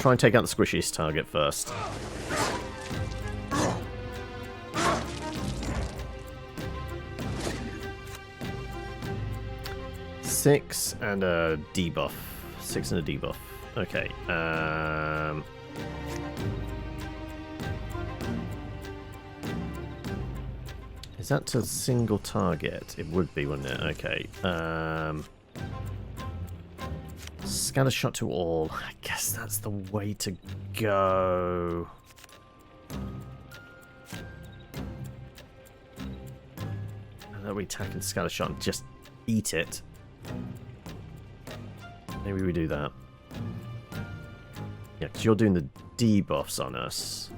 S1: Try and take out the squishiest target first. Six and a debuff. 6 and a debuff. Okay. Is that to single target? It would be, wouldn't it? Okay. Scatter shot to all. I guess that's the way to go. And then we attack and scatter shot and just eat it. Maybe we do that. Yeah, because you're doing the debuffs on us.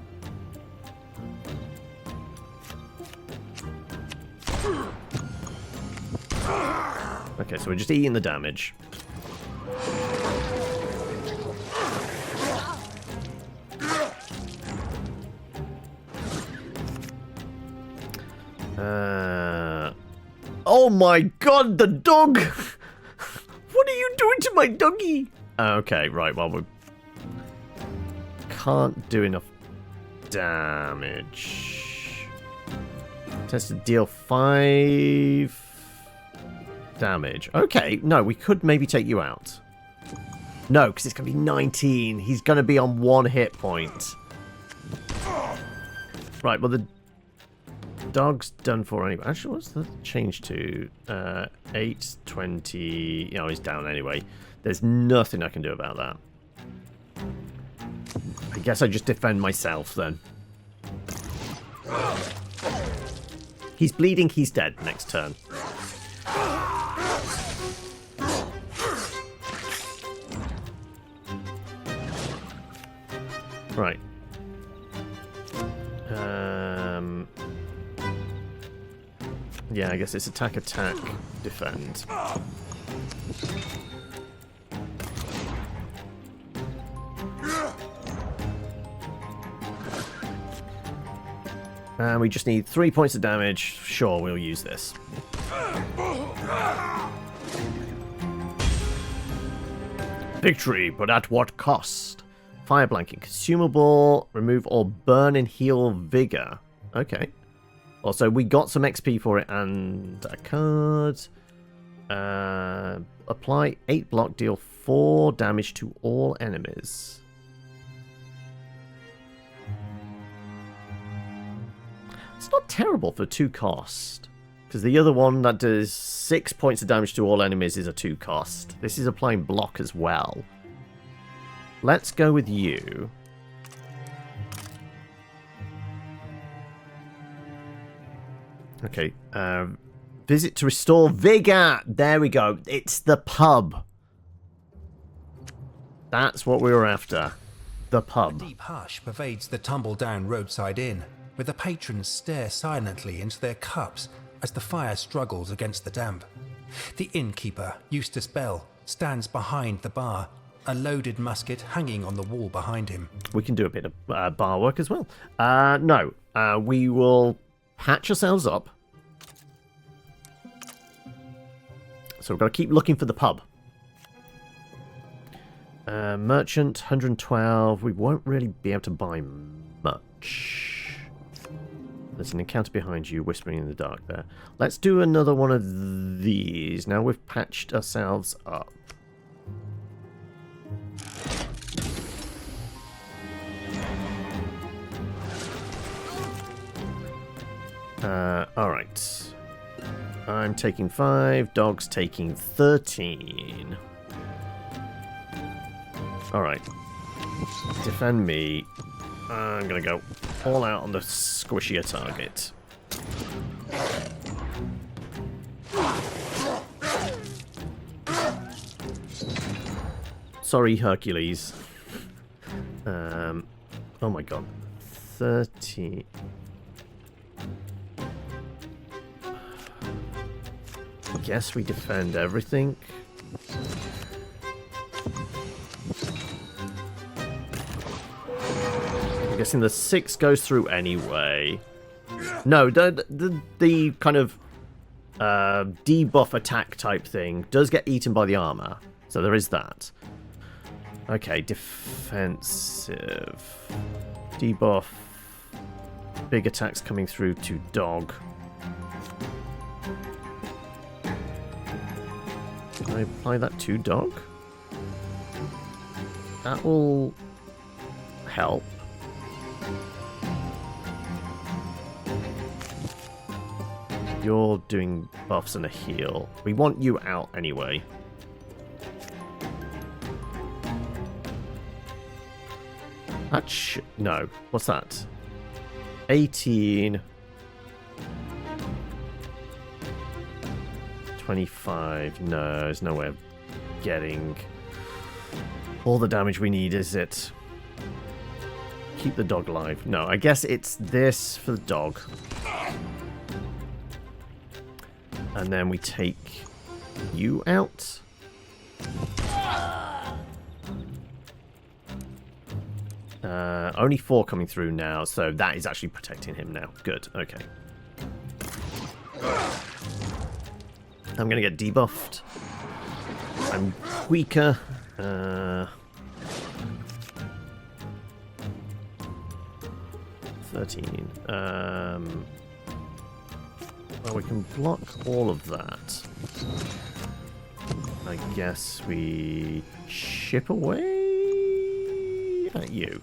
S1: Okay, so we're just eating the damage. Oh my god, the dog! What are you doing to my doggy? Okay, right, well, we can't do enough damage. Tends to deal 5 damage. Okay, no, we could maybe take you out. No, because it's going to be 19. He's going to be on 1 hit point. Right, well, the dog's done for anyway. Actually, what's the change to? 8, 20... You know, he's down anyway. There's nothing I can do about that. I guess I just defend myself, then. He's bleeding, he's dead next turn. Right. Yeah, I guess it's attack, defend. And we just need 3 points of damage. Sure, we'll use this. Victory, but at what cost? Fire blanket, consumable, remove or burn and heal vigor. Okay. Also, we got some XP for it and a card. Apply 8 block, deal 4 damage to all enemies. It's not terrible for 2 cost. Because the other one that does 6 points of damage to all enemies is a 2 cost. This is applying block as well. Let's go with you. Okay. Visit to restore vigor. There we go. It's the pub. That's what we were after. The pub.
S6: A deep hush pervades the tumble-down roadside inn, where the patrons stare silently into their cups as the fire struggles against the damp. The innkeeper, Eustace Bell, stands behind the bar, a loaded musket hanging on the wall behind him.
S1: We can do a bit of bar work as well. No. We will patch ourselves up. So we've got to keep looking for the pub. Merchant, 112. We won't really be able to buy much. There's an encounter behind you, whispering in the dark there. Let's do another one of these. Now we've patched ourselves up. Alright. I'm taking 5, dog's taking 13. Alright. Defend me. I'm gonna go all out on the squishier target. Sorry, Hercules. Oh my god. 30. I guess we defend everything. I'm guessing the 6 goes through anyway. No, the kind of debuff attack type thing does get eaten by the armor. So there is that. Okay, defensive. Debuff. Big attacks coming through to dog. Can I apply that to dog? That will help. You're doing buffs and a heal. We want you out anyway. No. What's that? 18. 25. No, there's no way of getting all the damage we need, is it? Keep the dog alive. No, I guess it's this for the dog. And then we take you out. Only 4 coming through now, so that is actually protecting him now. Good, okay. I'm gonna get debuffed. I'm weaker. 13. Well, we can block all of that. I guess we chip away at you.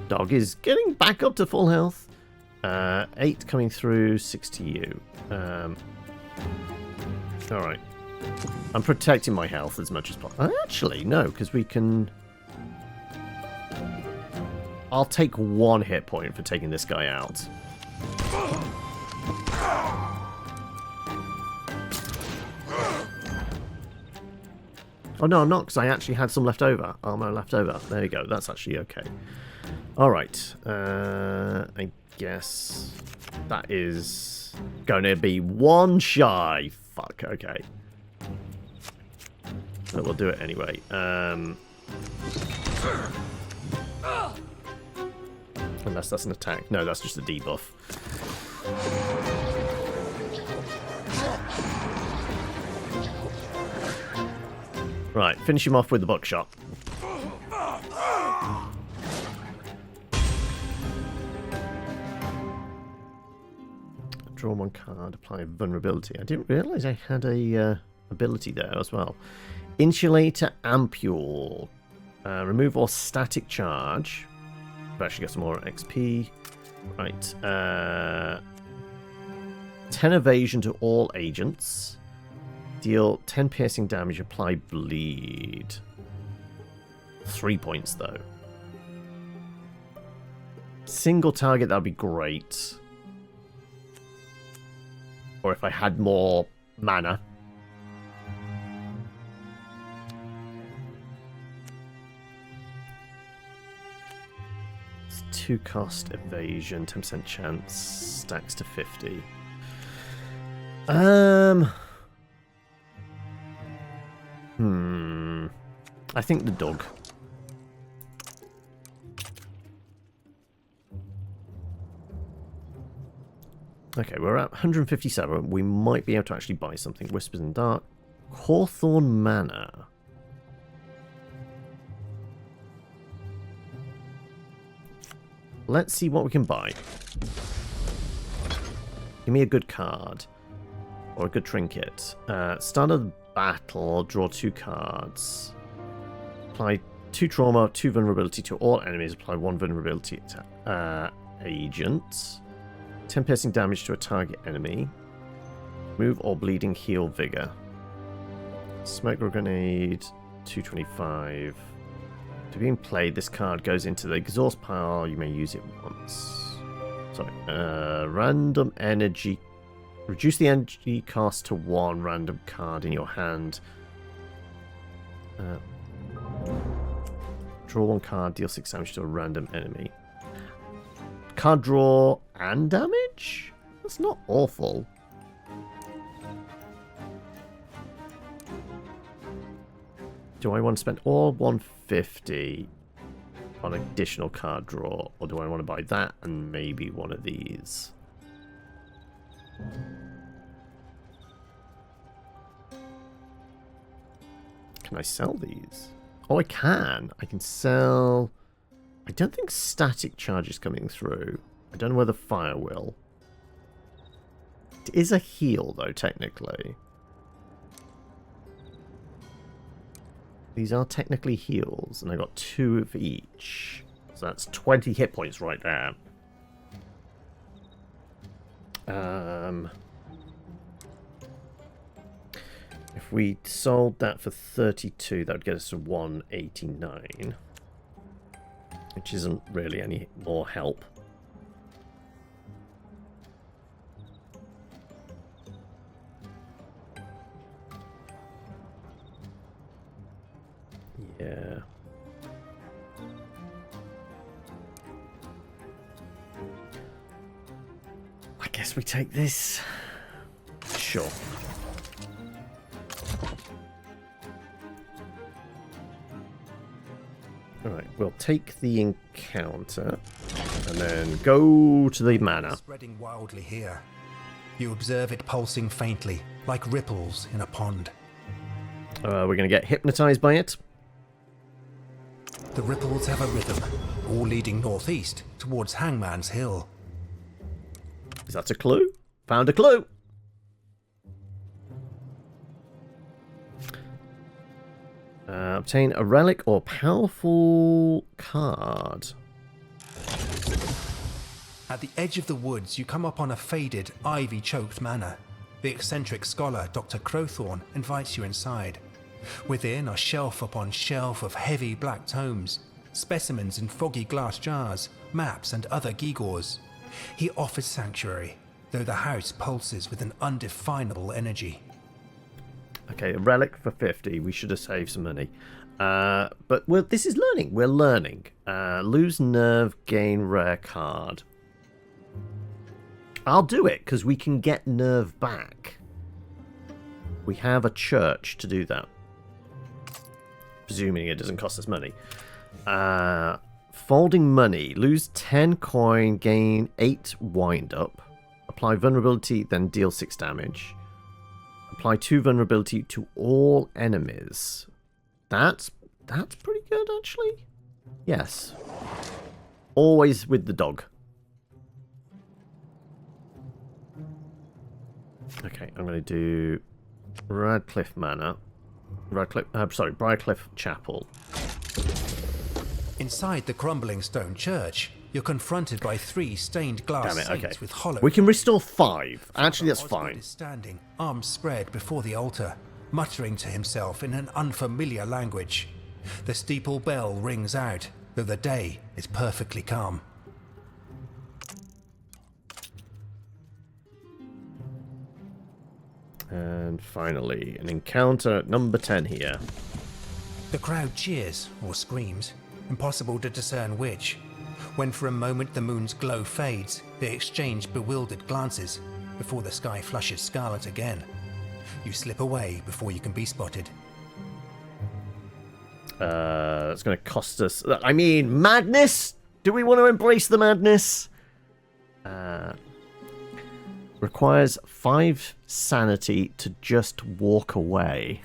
S1: Dog is getting back up to full health. 8 coming through, 6 to you. Alright. I'm protecting my health as much as possible. Actually, no, because we can... I'll take 1 hit point for taking this guy out. Oh, no, I'm not, because I actually had some left over. Armor left over. There you go. That's actually okay. Alright. I guess that is going to be 1 shy. Fuck, okay. But we'll do it anyway. Unless that's an attack. No, that's just a debuff. Right, finish him off with the buckshot. Draw 1 card, apply vulnerability. I didn't realise I had a ability there as well. Insulator Ampule. Remove all static charge. I've actually got some more XP. Right. 10 evasion to all agents. Deal 10 piercing damage, apply bleed. 3 points though. Single target, that'd be great. Or if I had more mana. It's 2 cost evasion, 10% chance, stacks to 50. I think the dog. Okay, we're at 157. We might be able to actually buy something. Whispers in the Dark. Hawthorn Manor. Let's see what we can buy. Give me a good card. Or a good trinket. Start of the battle, draw 2 cards. Apply 2 trauma, 2 vulnerability to all enemies. Apply 1 vulnerability to agent. 10 piercing damage to a target enemy. Move or bleeding heal vigor. Smoke grenade, 225. To being played, this card goes into the exhaust pile. You may use it once. Sorry. Random energy. Reduce the energy cost to 1 random card in your hand. Draw 1 card, deal 6 damage to a random enemy. Card draw and damage? That's not awful. Do I want to spend all 150 on additional card draw? Or do I want to buy that and maybe one of these? Can I sell these? Oh, I can. I can sell... I don't think static charge is coming through. I don't know whether fire will. It is a heal, though, technically. These are technically heals, and I got 2 of each. So that's 20 hit points right there. If we sold that for 32, that would get us to 189. Which isn't really any more help. Guess we take this. Sure. Alright, we'll take the encounter and then go to the manor.
S6: Spreading wildly here. You observe it pulsing faintly, like ripples in a pond.
S1: We're going to get hypnotized by it.
S6: The ripples have a rhythm, all leading northeast towards Hangman's Hill.
S1: Is that a clue? Found a clue. Obtain a relic or powerful card.
S6: At the edge of the woods, you come upon a faded, ivy-choked manor. The eccentric scholar, Dr. Crowthorne, invites you inside. Within are shelf upon shelf of heavy black tomes, specimens in foggy glass jars, maps and other gewgaws. He offers sanctuary, though the house pulses with an undefinable energy.
S1: Okay, a relic for 50. We should have saved some money. But this is learning. We're learning. Lose nerve, gain rare card. I'll do it, because we can get nerve back. We have a church to do that. Presuming it doesn't cost us money. Folding money. Lose 10 coin, gain 8 wind up. Apply vulnerability, then deal 6 damage. Apply 2 vulnerability to all enemies. That's pretty good, actually. Yes. Always with the dog. Okay, I'm going to do Radcliffe Manor. Briarcliff Chapel.
S6: Inside the crumbling stone church, you're confronted by 3 stained glass
S1: Damn it,
S6: saints
S1: okay.
S6: with hollow...
S1: We can restore 5. Actually, that's
S6: Oswald
S1: fine.
S6: is standing, arms spread before the altar, muttering to himself in an unfamiliar language. The steeple bell rings out, though the day is perfectly calm.
S1: And finally, an encounter number 10 here.
S6: The crowd cheers, or screams, impossible to discern which. When for a moment the moon's glow fades, they exchange bewildered glances, before the sky flushes scarlet again. You slip away before you can be spotted.
S1: It's going to cost us... I mean, madness? Do we want to embrace the madness? Requires 5 sanity to just walk away.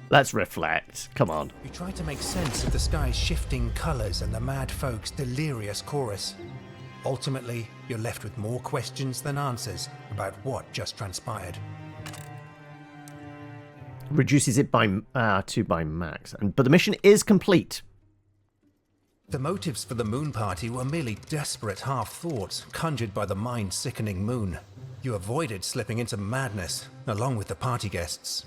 S1: Let's reflect. Come on.
S6: You try to make sense of the sky's shifting colours and the mad folk's delirious chorus. Ultimately, you're left with more questions than answers about what just transpired.
S1: Reduces it by 2 by max. But the mission is complete.
S6: The motives for the moon party were merely desperate half-thoughts conjured by the mind-sickening moon. You avoided slipping into madness, along with the party guests.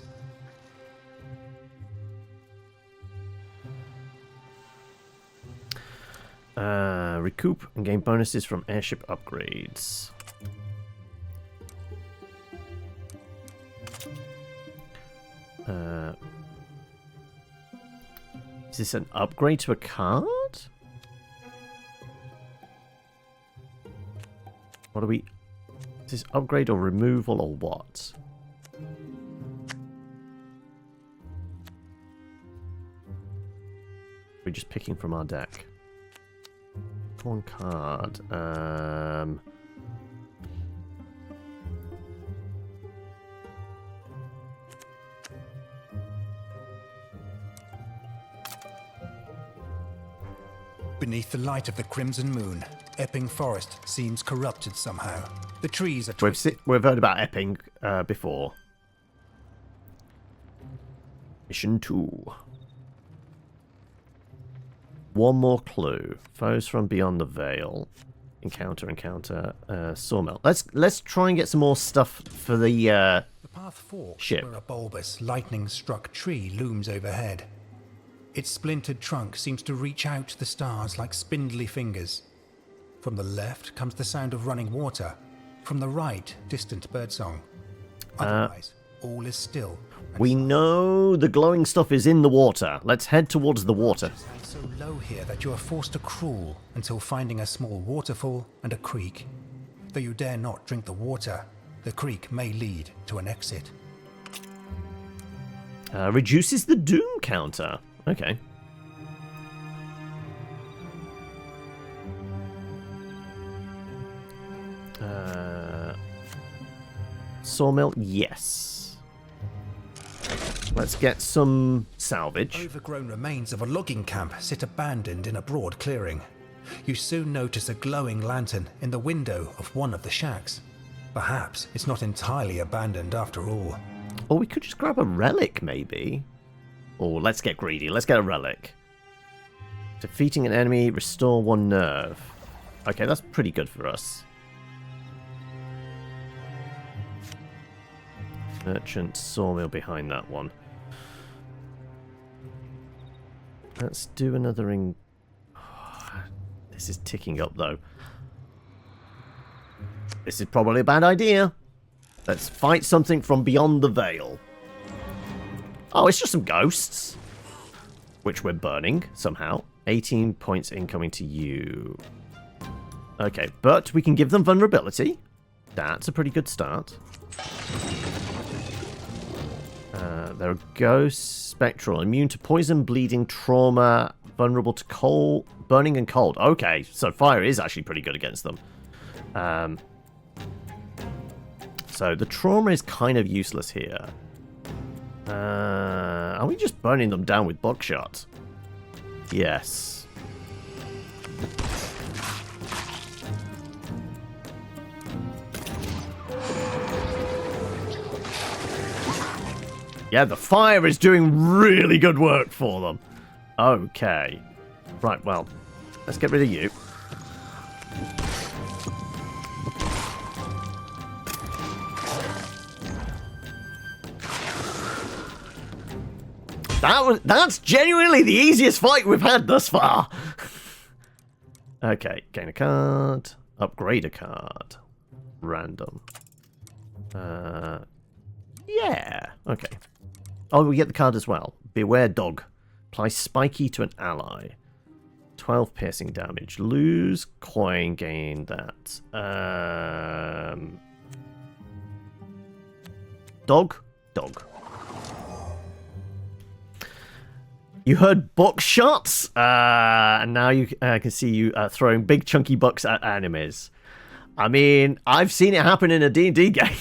S1: Recoup and gain bonuses from airship upgrades. Is this an upgrade to a card? What are we... Is this upgrade or removal or what? We're just picking from our deck. One card.
S6: Beneath the light of the crimson moon, Epping Forest seems corrupted somehow. The trees are...
S1: We've heard about Epping before. Mission 2. One more clue. Foes from beyond the veil. Encounter. Sawmill. Let's try and get some more stuff for the
S6: The path forks
S1: ship.
S6: where a bulbous, lightning-struck tree looms overhead. Its splintered trunk seems to reach out to the stars like spindly fingers. From the left comes the sound of running water. From the right, distant birdsong. Otherwise, all is still.
S1: We know the glowing stuff is in the water. Let's head towards the water.
S6: It's so low here that you are forced to crawl until finding a small waterfall and a creek. Though you dare not drink the water, the creek may lead to an exit.
S1: Reduces the doom counter. Okay. Sawmill, yes. Let's get some salvage.
S6: Overgrown remains of a logging camp sit abandoned in a broad clearing. You soon notice a glowing lantern in the window of one of the shacks. Perhaps it's not entirely abandoned after all.
S1: Or we could just grab a relic, maybe. Or let's get greedy. Let's get a relic. Defeating an enemy, restore 1 nerve. Okay, that's pretty good for us. Merchant sawmill behind that one. Let's do another in... Oh, this is ticking up, though. This is probably a bad idea. Let's fight something from beyond the veil. Oh, it's just some ghosts. Which we're burning, somehow. 18 points incoming to you. Okay, but we can give them vulnerability. That's a pretty good start. There are ghosts, spectral, immune to poison, bleeding, trauma, vulnerable to cold, burning and cold. Okay, so fire is actually pretty good against them. So the trauma is kind of useless here. Are we just burning them down with buckshot? Yes. Yeah, the fire is doing really good work for them. Okay. Right, well, let's get rid of you. That's genuinely the easiest fight we've had thus far. Okay, gain a card. Upgrade a card. Random. Yeah, okay. Oh, we get the card as well. Beware dog. Apply spiky to an ally. 12 piercing damage. Lose coin, gain that. Dog? Dog. You heard buckshots, and now you can see you throwing big chunky bucks at enemies. I mean, I've seen it happen in a D&D game.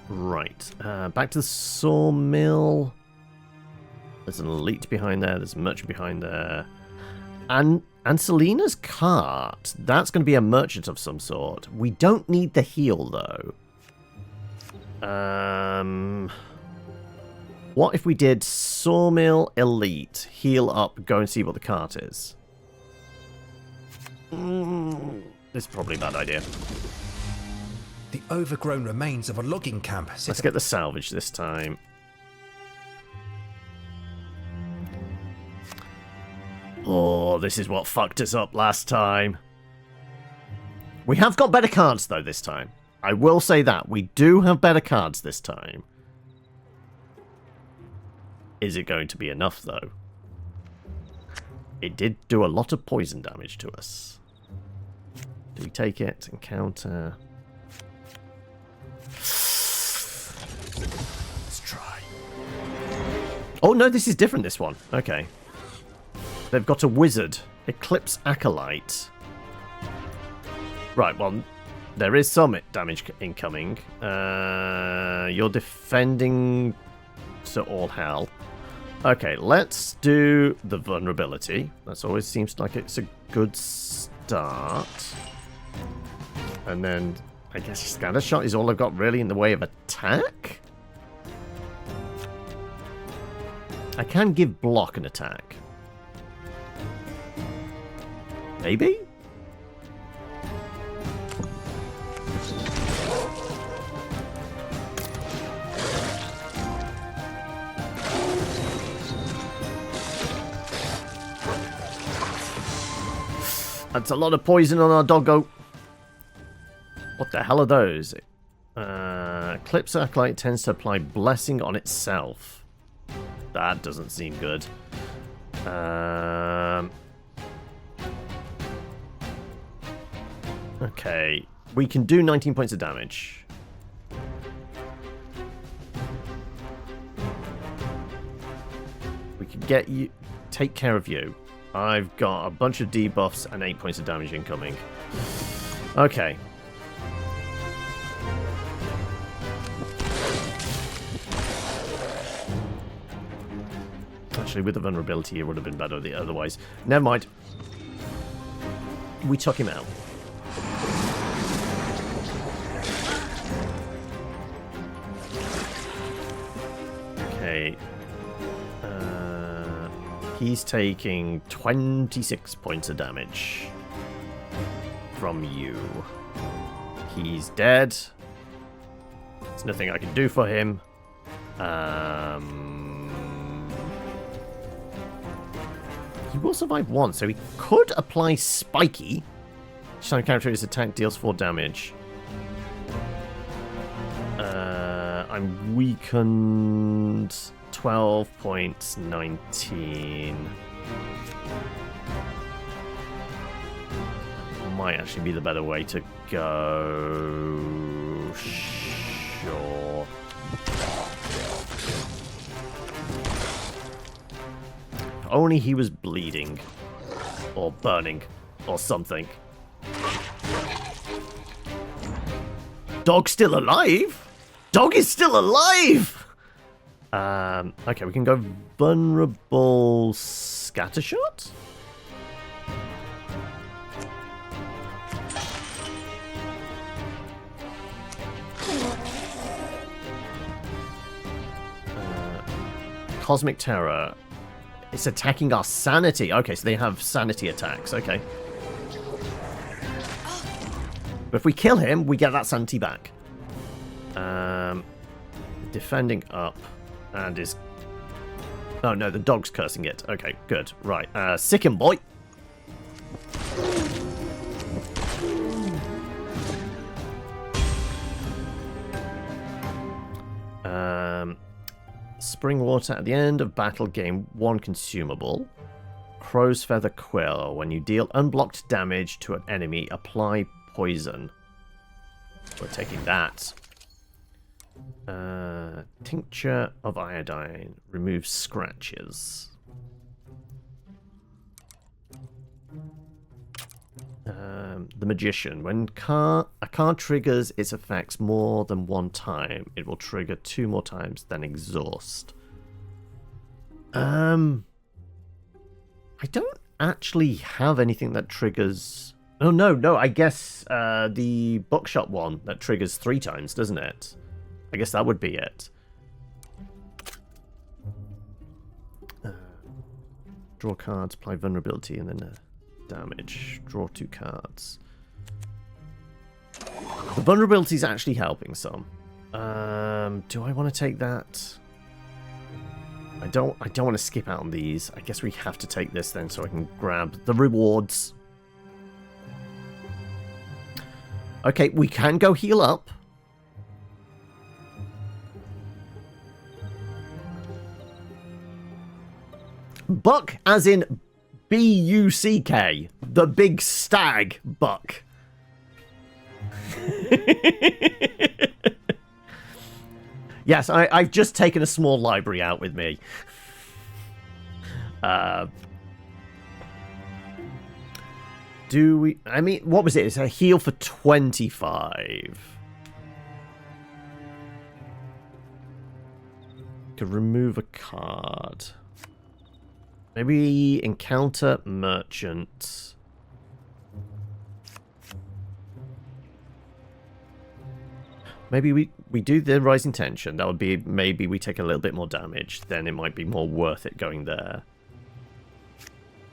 S1: Right, back to the sawmill. There's an elite behind there. There's a merchant behind there. And Selina's cart. That's going to be a merchant of some sort. We don't need the heal, though. What if we did sawmill elite, heal up, go and see what the cart is? This is probably a bad idea.
S6: The overgrown remains of a logging camp.
S1: Let's get the salvage this time. Oh, this is what fucked us up last time. We have got better cards, though, this time. I will say that. We do have better cards this time. Is it going to be enough, though? It did do a lot of poison damage to us. Do we take it? Encounter. Let's try. Oh, no, this is different, this one. Okay. They've got a wizard. Eclipse Acolyte. Right, well, there is some damage incoming. You're defending to all hell. Okay, let's do the vulnerability. That always seems like it's a good start. And then, I guess scatter shot is all I've got really in the way of attack? I can give block an attack. Maybe? That's a lot of poison on our doggo. What the hell are those? Eclipse Acolyte tends to apply blessing on itself. That doesn't seem good. Okay, we can do 19 points of damage. We can get you, take care of you. I've got a bunch of debuffs and 8 points of damage incoming. Okay. Actually, with the vulnerability, it would have been better otherwise. Never mind. We took him out. Okay. He's taking 26 points of damage from you. He's dead. There's nothing I can do for him. He will survive once, so he could apply Spiky. Each time character's attack deals 4 damage. I'm weakened 12 points, 19. Might actually be the better way to go. Sure. If only he was bleeding. Or burning. Or something. Dog's still alive? Dog is still alive! Okay, we can go vulnerable scattershot? Cosmic Terror. It's attacking our sanity. Okay, so they have sanity attacks. Okay. But if we kill him, we get that sanity back. Defending up. And is... Oh, no, the dog's cursing it. Okay, good. Right. Sick him, boy. Spring Water at the end of battle gain 1 consumable. Crow's Feather Quill. When you deal unblocked damage to an enemy, apply poison. We're taking that. Tincture of Iodine. Removes scratches. The Magician. When a card triggers its effects more than 1 time, it will trigger 2 more times, then exhaust. I don't actually have anything that triggers... Oh, no, I guess the bookshop one that triggers 3 times, doesn't it? I guess that would be it. Draw cards, apply vulnerability, and then damage. Draw 2 cards. The vulnerability is actually helping some. Do I want to take that? I don't want to skip out on these. I guess we have to take this then so I can grab the rewards. Okay, we can go heal up. Buck, as in B-U-C-K. The big stag buck. Yes, I've just taken a small library out with me. Do we... I mean, what was it? It's a heal for 25. Could remove a card. Maybe encounter merchant. Maybe we do the rising tension. That would be maybe we take a little bit more damage. Then it might be more worth it going there.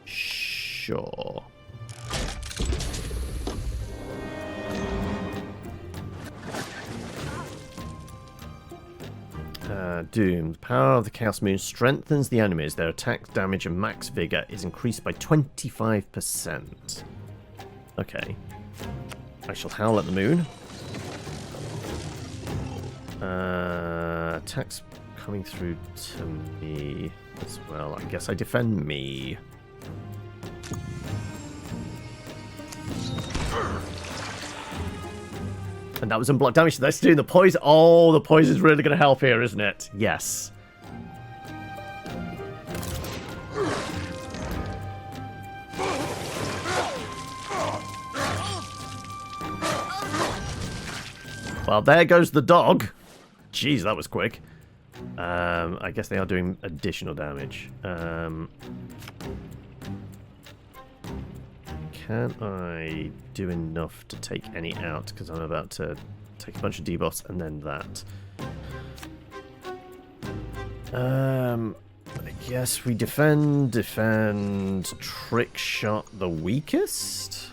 S1: Sure. Doom. The power of the Chaos Moon strengthens the enemies. Their attack, damage, and max vigor is increased by 25%. Okay. I shall howl at the moon. Attacks coming through to me as well. I guess I defend me. And that was unblocked damage. That's doing the poison. Oh, the poison's really going to help here, isn't it? Yes. Well, there goes the dog. Jeez, that was quick. I guess they are doing additional damage. Can I do enough to take any out? Because I'm about to take a bunch of debuffs and then that. I guess we defend, trick shot the weakest.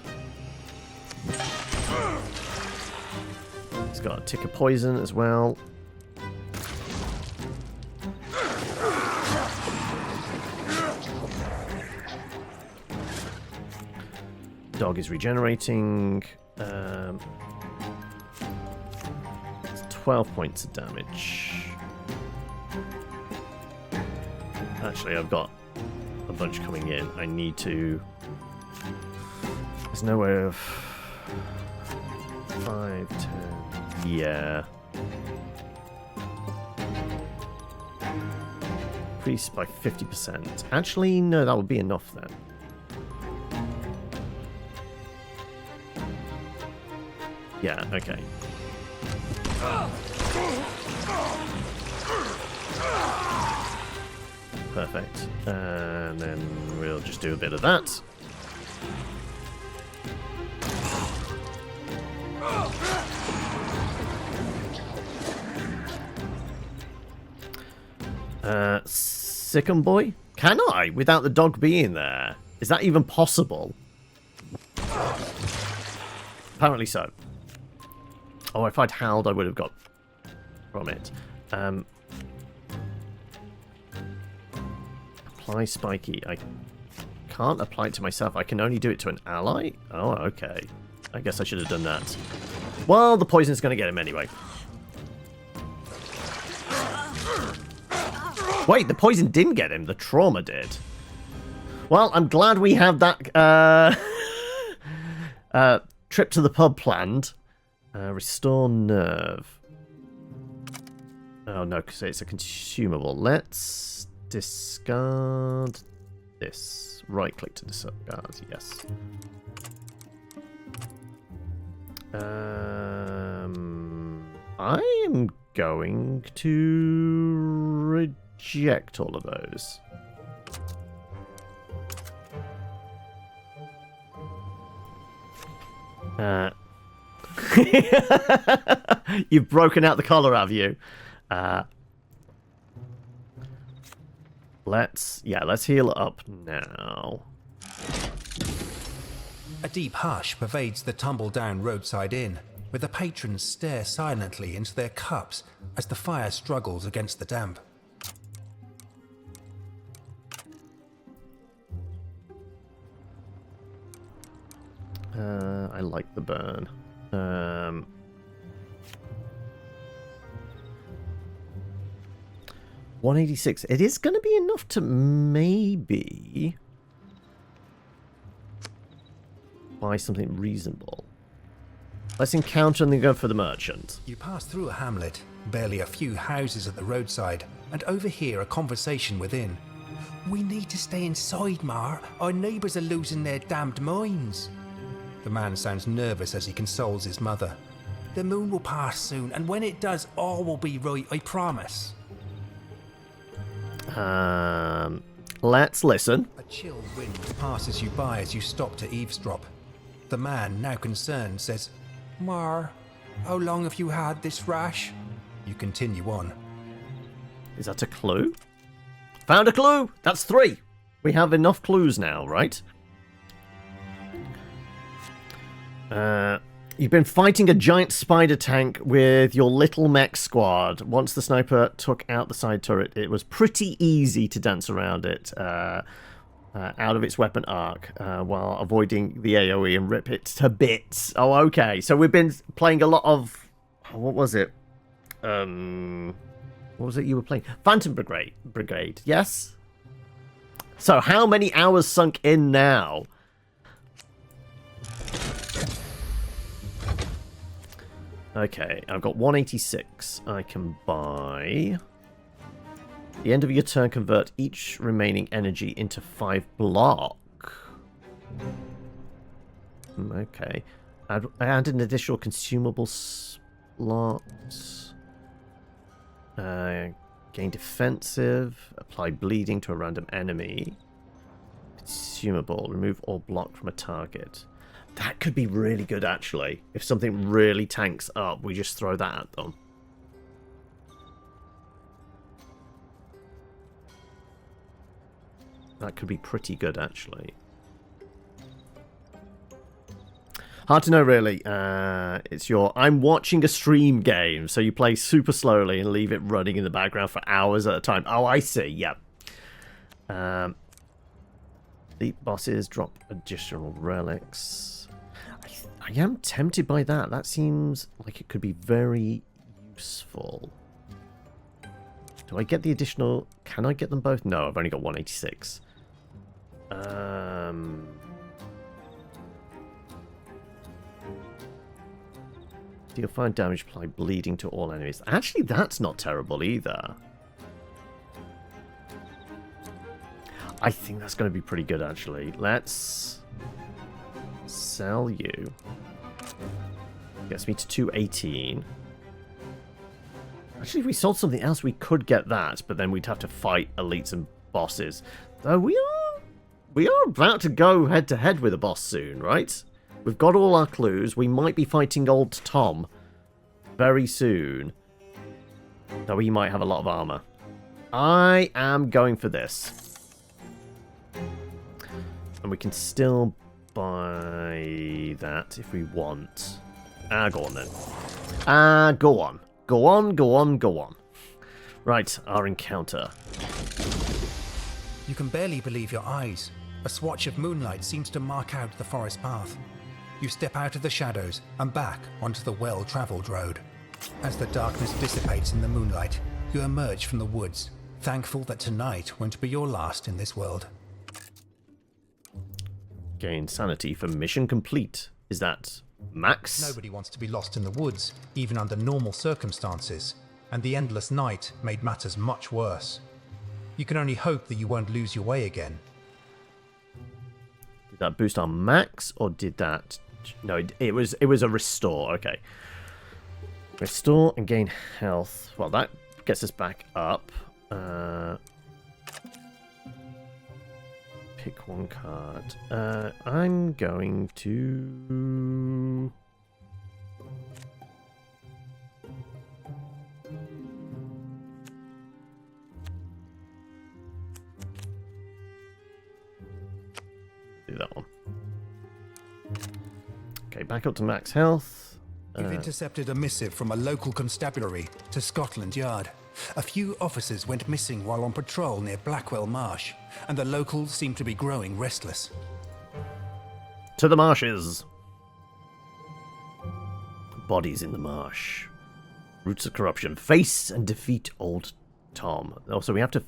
S1: He's got a tick of poison as well. Dog is regenerating. It's 12 points of damage. Actually, I've got a bunch coming in. I need to... There's no way of... 5, 10... Yeah. Increase by 50%. Actually, no, that would be enough then. Yeah, okay. Perfect. And then we'll just do a bit of that. Sicken boy? Can I? Without the dog being there? Is that even possible? Apparently so. Oh, if I'd howled, I would have got from it. Apply spiky. I can't apply it to myself. I can only do it to an ally? Oh, okay. I guess I should have done that. Well, the poison's going to get him anyway. Wait, the poison didn't get him. The trauma did. Well, I'm glad we have that trip to the pub planned. Restore nerve. Oh no, because it's a consumable. Let's discard this. Right click to discard, yes. I am going to reject all of those. You've broken out the collar, have you? Let's heal up now.
S6: A deep hush pervades the tumble-down roadside inn, where the patrons stare silently into their cups as the fire struggles against the damp.
S1: I like the burn. 186. It is going to be enough to maybe buy something reasonable. Let's encounter and then go for the merchant.
S6: You pass through a hamlet, barely a few houses at the roadside, and overhear a conversation within. "We need to stay inside, Mar. Our neighbours are losing their damned minds." The man sounds nervous as he consoles his mother. "The moon will pass soon, and when it does, all will be right, I promise."
S1: Let's listen.
S6: A chill wind passes you by as you stop to eavesdrop. The man, now concerned, says, "Mar, how long have you had this rash?" You continue on.
S1: Is that a clue? Found a clue! That's 3! We have enough clues now, right? You've been fighting a giant spider tank with your little mech squad. Once the sniper took out the side turret, it was pretty easy to dance around it out of its weapon arc while avoiding the AoE and rip it to bits. Oh, okay. So we've been playing a lot of... What was it? What was it you were playing? Phantom Brigade, yes? So how many hours sunk in now? Okay, I've got 186. I can buy... At the end of your turn, convert each remaining energy into 5 block. Okay. Add an additional consumable slot. Gain defensive. Apply bleeding to a random enemy. Consumable. Remove all block from a target. That could be really good, actually. If something really tanks up, we just throw that at them. That could be pretty good, actually. Hard to know, really. It's your... I'm watching a stream game, so you play super slowly and leave it running in the background for hours at a time. Oh, I see. Yep. Elite bosses drop additional relics. I am tempted by that. That seems like it could be very useful. Do I get the additional... Can I get them both? No, I've only got 186. Deal 5 damage, apply bleeding to all enemies. Actually, that's not terrible either. I think that's going to be pretty good, actually. Let's sell you. Gets me to 218. Actually, if we sold something else, we could get that, but then we'd have to fight elites and bosses. Though we are about to go head-to-head with a boss soon, right? We've got all our clues. We might be fighting old Tom very soon. Though he might have a lot of armor. I am going for this. And we can still buy that if we want. Go on then. Go on. Go on, go on, go on. Right, our encounter.
S6: You can barely believe your eyes. A swatch of moonlight seems to mark out the forest path. You step out of the shadows and back onto the well-travelled road. As the darkness dissipates in the moonlight, you emerge from the woods, thankful that tonight won't be your last in this world.
S1: Gain sanity for mission complete. Is that max?
S6: Nobody wants to be lost in the woods, even under normal circumstances, and the endless night made matters much worse. You can only hope that you won't lose your way again.
S1: Did that boost our max, or did that... No, it was a restore. Okay. Restore and gain health. Well, that gets us back up. Pick one card. I'm going to... do that one. Okay, back up to max health.
S6: You've intercepted a missive from a local constabulary to Scotland Yard. A few officers went missing while on patrol near Blackwell Marsh, and the locals seem to be growing restless.
S1: To the marshes. Bodies in the marsh. Roots of corruption. Face and defeat old Tom. Oh, so we have to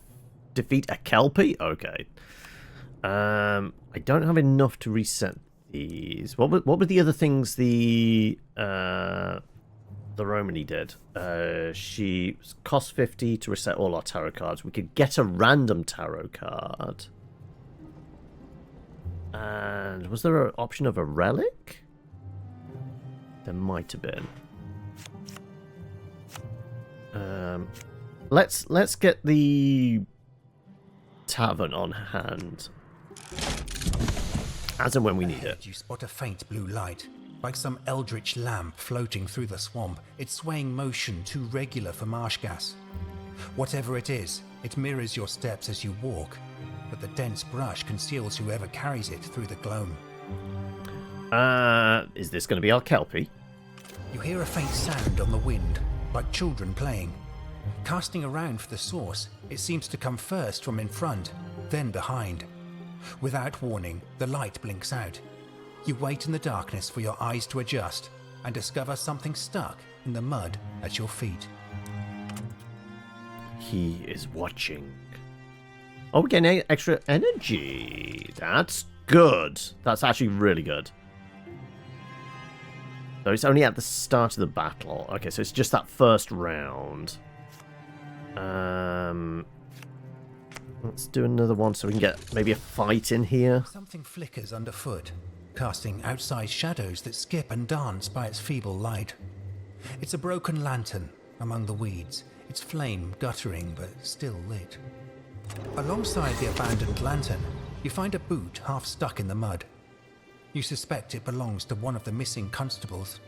S1: defeat a Kelpie? Okay. I don't have enough to reset these. What were the other things the Romany did? She cost 50 to reset all our tarot cards. We could get a random tarot card. And was there an option of a relic? There might have been. Let's get the tavern on hand. As and when we need it.
S6: You spot a faint blue light, like some eldritch lamp floating through the swamp, its swaying motion too regular for marsh gas. Whatever it is, it mirrors your steps as you walk, but the dense brush conceals whoever carries it through the gloam.
S1: Is this going to be our Kelpie?
S6: You hear a faint sound on the wind, like children playing. Casting around for the source, it seems to come first from in front, then behind. Without warning, the light blinks out. You wait in the darkness for your eyes to adjust and discover something stuck in the mud at your feet.
S1: He is watching. Oh, we're getting extra energy. That's good. That's actually really good. So it's only at the start of the battle. Okay, so it's just that first round. Let's do another one so we can get maybe a fight in here.
S6: Something flickers underfoot, casting outsized shadows that skip and dance by its feeble light. It's a broken lantern among the weeds, its flame guttering but still lit. Alongside the abandoned lantern, you find a boot half stuck in the mud. You suspect it belongs to one of the missing constables.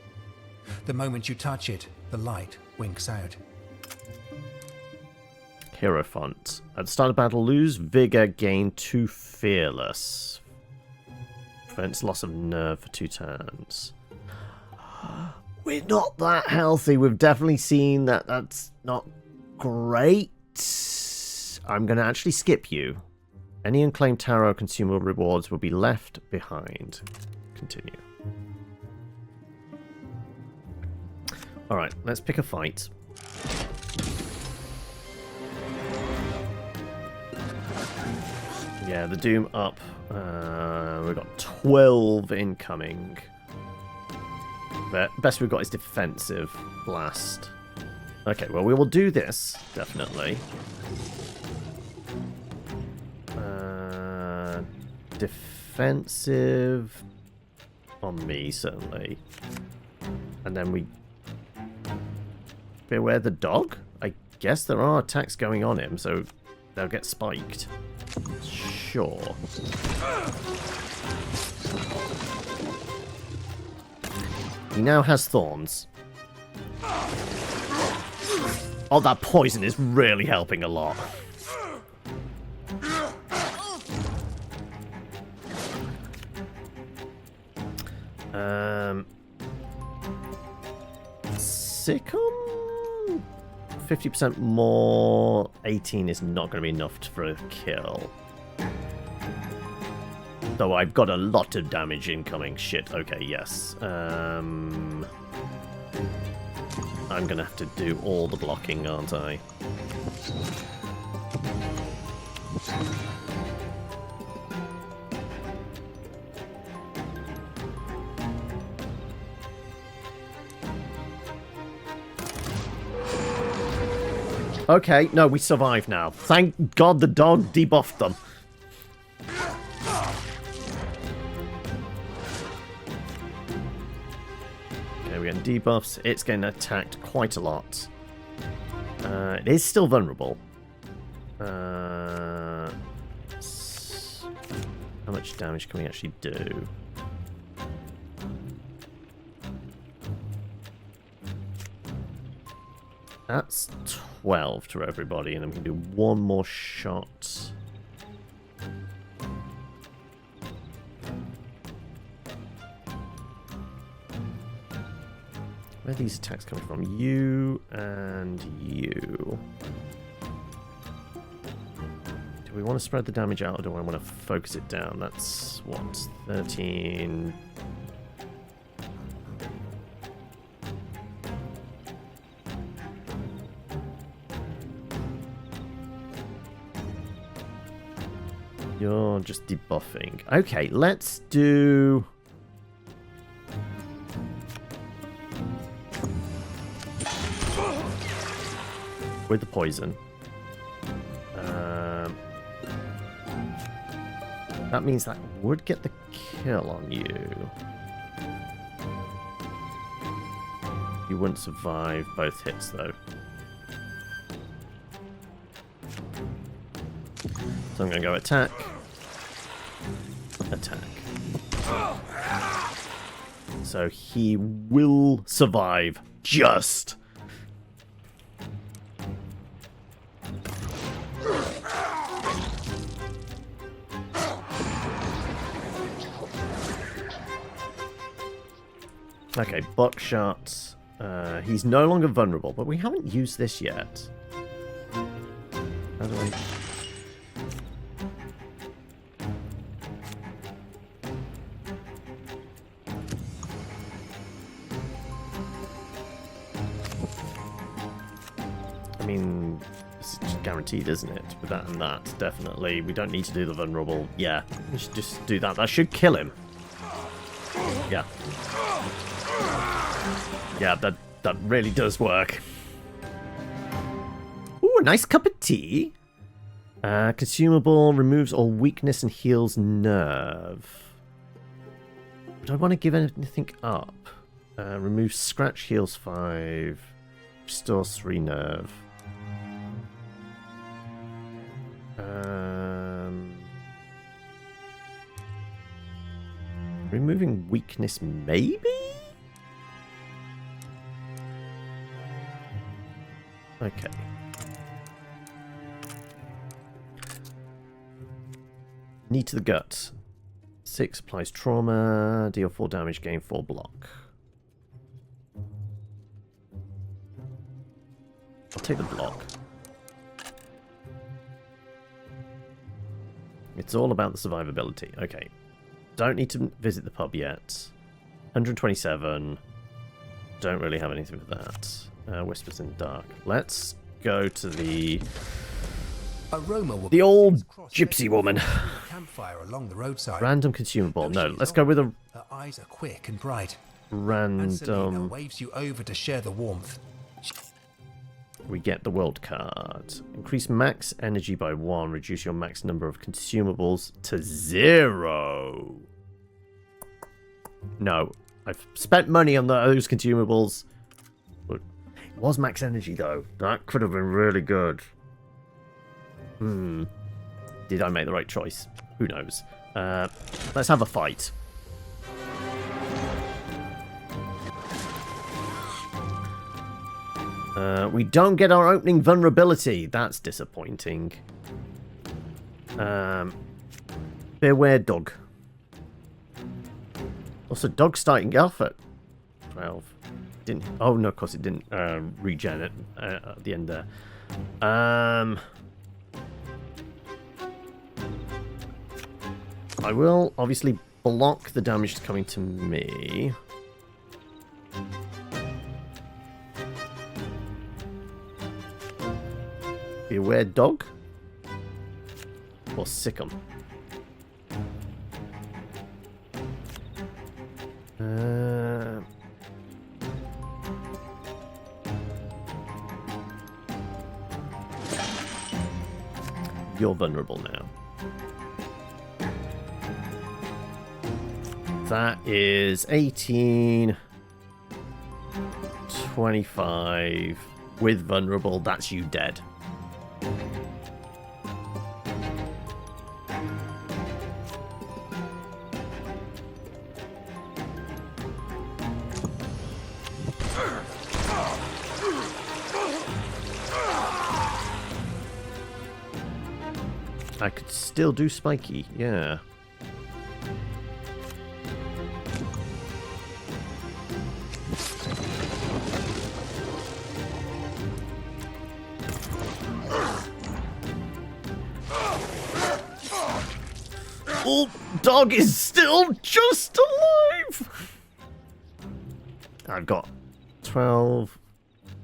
S6: The moment you touch it, the light winks out.
S1: Hero font. At the start of battle, lose vigor, gain 2 fearless. Prevents loss of nerve for 2 turns. We're not that healthy. We've definitely seen that that's not great. I'm going to actually skip you. Any unclaimed tarot consumable rewards will be left behind. Continue. Alright, let's pick a fight. Yeah, the Doom up. We've got 12 incoming. But best we've got is defensive blast. Okay, well, we will do this, definitely. Defensive on me, certainly. And then we... Beware the dog? I guess there are attacks going on him, so they'll get spiked. Sure. He now has thorns. Oh, that poison is really helping a lot. Sickum? 50% more. 18 is not going to be enough for a kill. Though I've got a lot of damage incoming. Shit, okay, yes. I'm going to have to do all the blocking, aren't I? Okay, no, we survive now. Thank God the dog debuffed them. Okay, we're getting debuffs. It's getting attacked quite a lot. It is still vulnerable. How much damage can we actually do? That's 12 to everybody, and then we can do one more shot. Where are these attacks coming from? You and you. Do we want to spread the damage out, or do I want to focus it down? That's, what, 13... You're just debuffing. Okay, let's do... with the poison. That means that would get the kill on you. You wouldn't survive both hits, though. So I'm going to go attack. Attack. So he will survive. Just. Okay, buckshot. He's no longer vulnerable, but we haven't used this yet. How do I... I mean, guaranteed, isn't it? With that and that, definitely. We don't need to do the vulnerable. Yeah, we should just do that. That should kill him. Yeah. Yeah, that really does work. Ooh, a nice cup of tea. Consumable, removes all weakness and heals nerve. Do I want to give anything up? Remove scratch, heals 5. Restores 3 nerve. Removing weakness, maybe? Okay. Knee to the gut. 6 applies trauma. Deal 4 damage, gain 4 block. I'll take the block. It's all about the survivability. Okay. Don't need to visit the pub yet. 127. Don't really have anything for that. Whispers in the dark. Let's go to the old gypsy woman.
S6: Campfire along the roadside.
S1: Random consumable. No, let's go with a
S6: Her eyes are quick and bright. And Selena
S1: random.
S6: waves you over to share the warmth.
S1: We get the world card. Increase max energy by 1. Reduce your max number of consumables to 0. No. I've spent money on those consumables. It was max energy, though. That could have been really good. Did I make the right choice? Who knows? Let's have a fight. We don't get our opening vulnerability. That's disappointing. Beware dog. Also, dog starting off at 12. Didn't. Oh no, of course it didn't regen it at the end there. I will obviously block the damage coming to me. Beware dog? Or sick 'em? You're vulnerable now. That is 18, 25 with vulnerable. That's you dead. I could still do spiky, yeah. Old dog is still just alive! I've got 12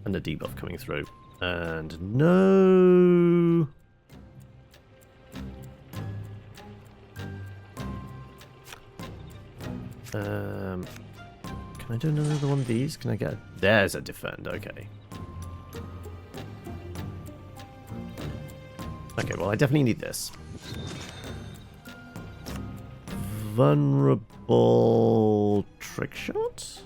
S1: and a debuff coming through. And no... Can I do another one of these? Can I get... There's a defend, okay. Okay, well I definitely need this. Vulnerable trick shot?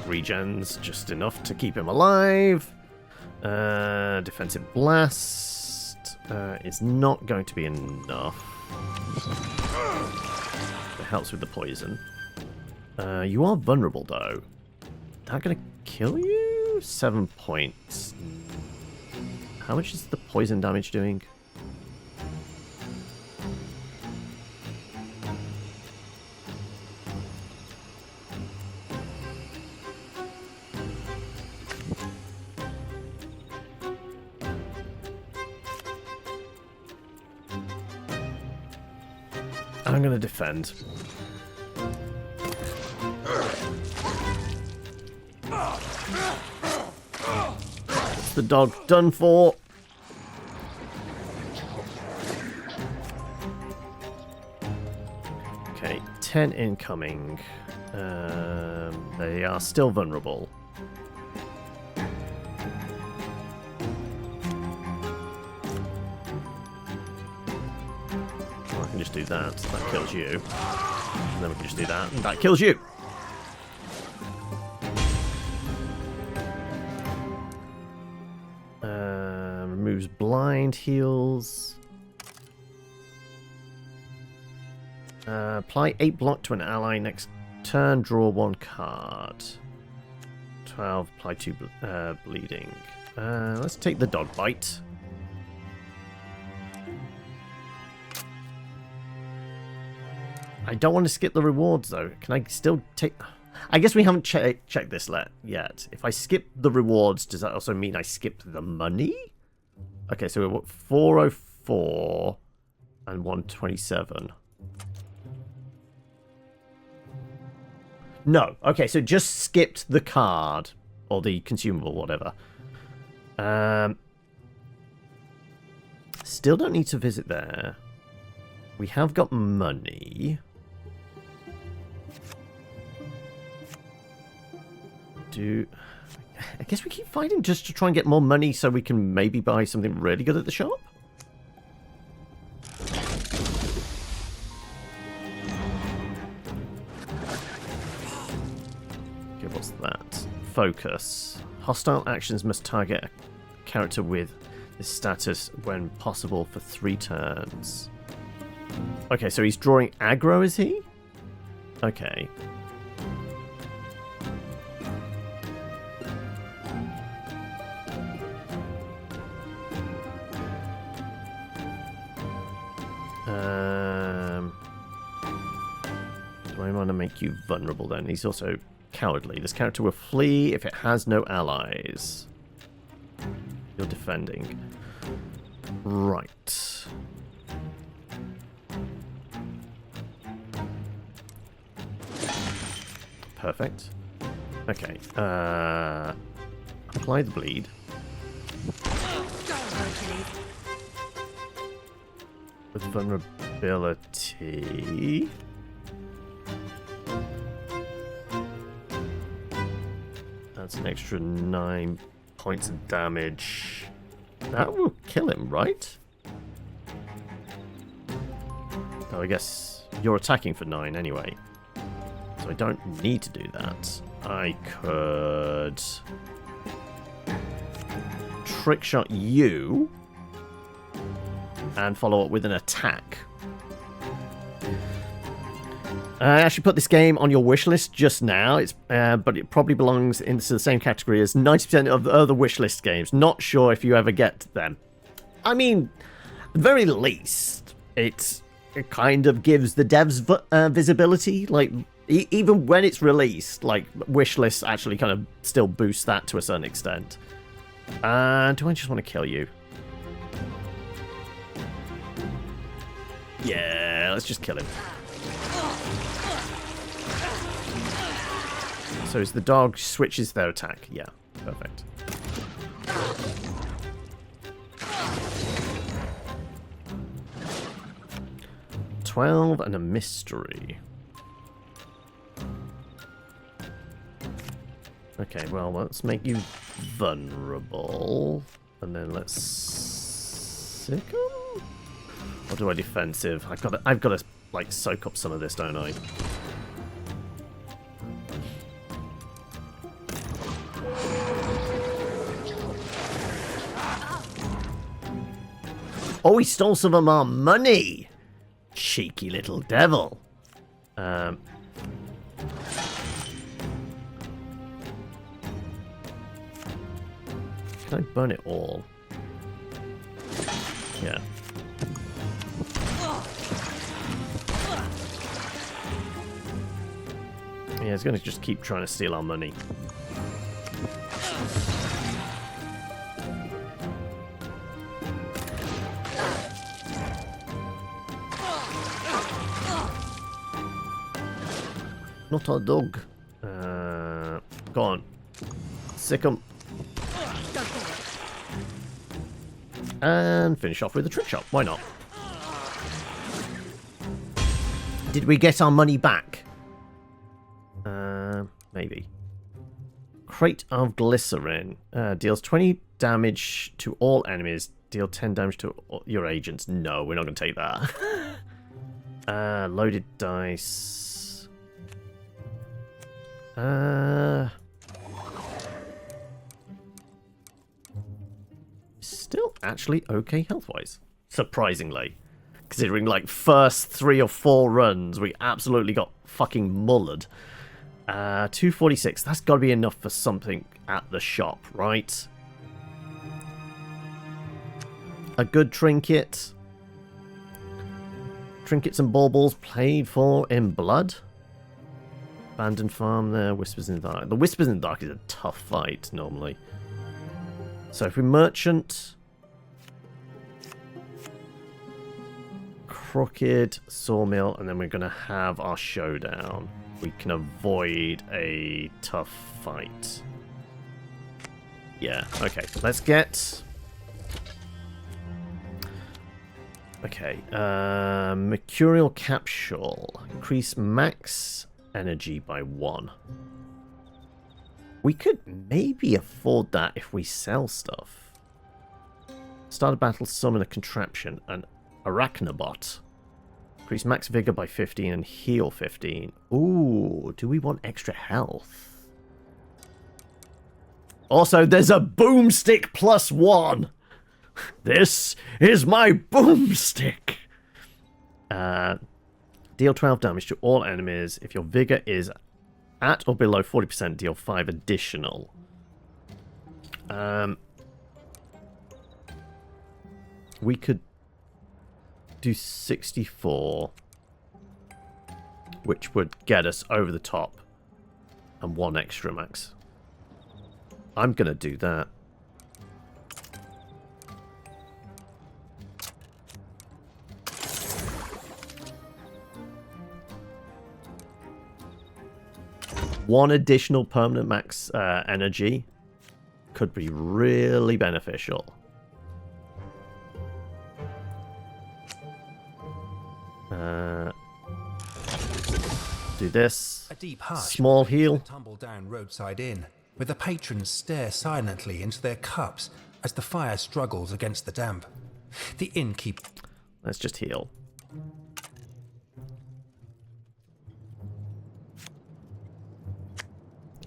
S1: Regens just enough to keep him alive. Defensive blast is not going to be enough. It helps with the poison. You are vulnerable though. That gonna kill you? 7 points. How much is the poison damage doing? I'm gonna defend. The dog done for. Okay, 10 incoming. They are still vulnerable. I can just do that. That kills you. And then we can just do that, and that kills you. Removes blind, heals. Apply 8 block to an ally next turn, draw 1 card. 12, apply 2 bleeding. Let's take the dog bite. I don't want to skip the rewards though. Can I still take... I guess we haven't checked this yet. If I skip the rewards, does that also mean I skip the money? Okay, so we're 404 and 127. No. Okay, so just skipped the card or the consumable, whatever. Still don't need to visit there. We have got money. I guess we keep fighting just to try and get more money so we can maybe buy something really good at the shop? Okay, what's that? Focus. Hostile actions must target a character with this status when possible for 3 turns. Okay, so he's drawing aggro, is he? Okay. Do I want to make you vulnerable then? He's also cowardly. This character will flee if it has no allies. You're defending. Right. Perfect. Okay. Apply the bleed. With vulnerability. That's an extra 9 points of damage. That will kill him, right? Oh, I guess you're attacking for 9 anyway. So I don't need to do that. I could trick shot you and follow up with an attack. I actually put this game on your wish list just now, but it probably belongs into the same category as 90% of the other wish list games. Not sure if you ever get them. I mean, at the very least, it kind of gives the devs visibility. Like, even when it's released, like, wish lists actually kind of still boost that to a certain extent. Do I just want to kill you? Yeah, let's just kill him. So as the dog switches their attack. Yeah, perfect. $12 and a mystery. Okay, well, let's make you vulnerable. And then let's sick him? Or do I defensive? I've got to like soak up some of this, don't I? Oh, he stole some of our money! Cheeky little devil. Can I burn it all? Yeah. Yeah, he's going to just keep trying to steal our money. not a dog. Go on. Sick 'em. And finish off with a trick shot. Why not? Did we get our money back? Maybe. Crate of glycerin. Deals 20 damage to all enemies. Deal 10 damage to your agents. No, we're not going to take that. Loaded dice. Still actually okay health-wise. Surprisingly. Considering, like, first 3 or 4 runs, we absolutely got fucking mullered. 246. That's got to be enough for something at the shop, right? A good trinket. Trinkets and baubles paid for in blood. Abandoned farm there. Whispers in the dark. The Whispers in the dark is a tough fight, normally. So if we merchant... Crooked, sawmill, and then we're going to have our showdown. We can avoid a tough fight. Yeah, okay. Let's get... Okay. Mercurial capsule. Increase max energy by 1. We could maybe afford that if we sell stuff. Start a battle, summon a contraption, an arachnobot. Increase max vigor by 15 and heal 15. Ooh, do we want extra health? Also, there's a boomstick +1. This is my boomstick. Deal 12 damage to all enemies. If your vigor is at or below 40%, deal 5 additional. We could do 64, which would get us over the top, and 1 extra max. I'm gonna do that. One additional permanent max energy could be really beneficial. Do this.
S6: A deep hush.
S1: Small heal.
S6: Tumble down roadside inn, where the patrons stare silently into their cups as the fire struggles against the damp. The innkeeper.
S1: Let's just heal.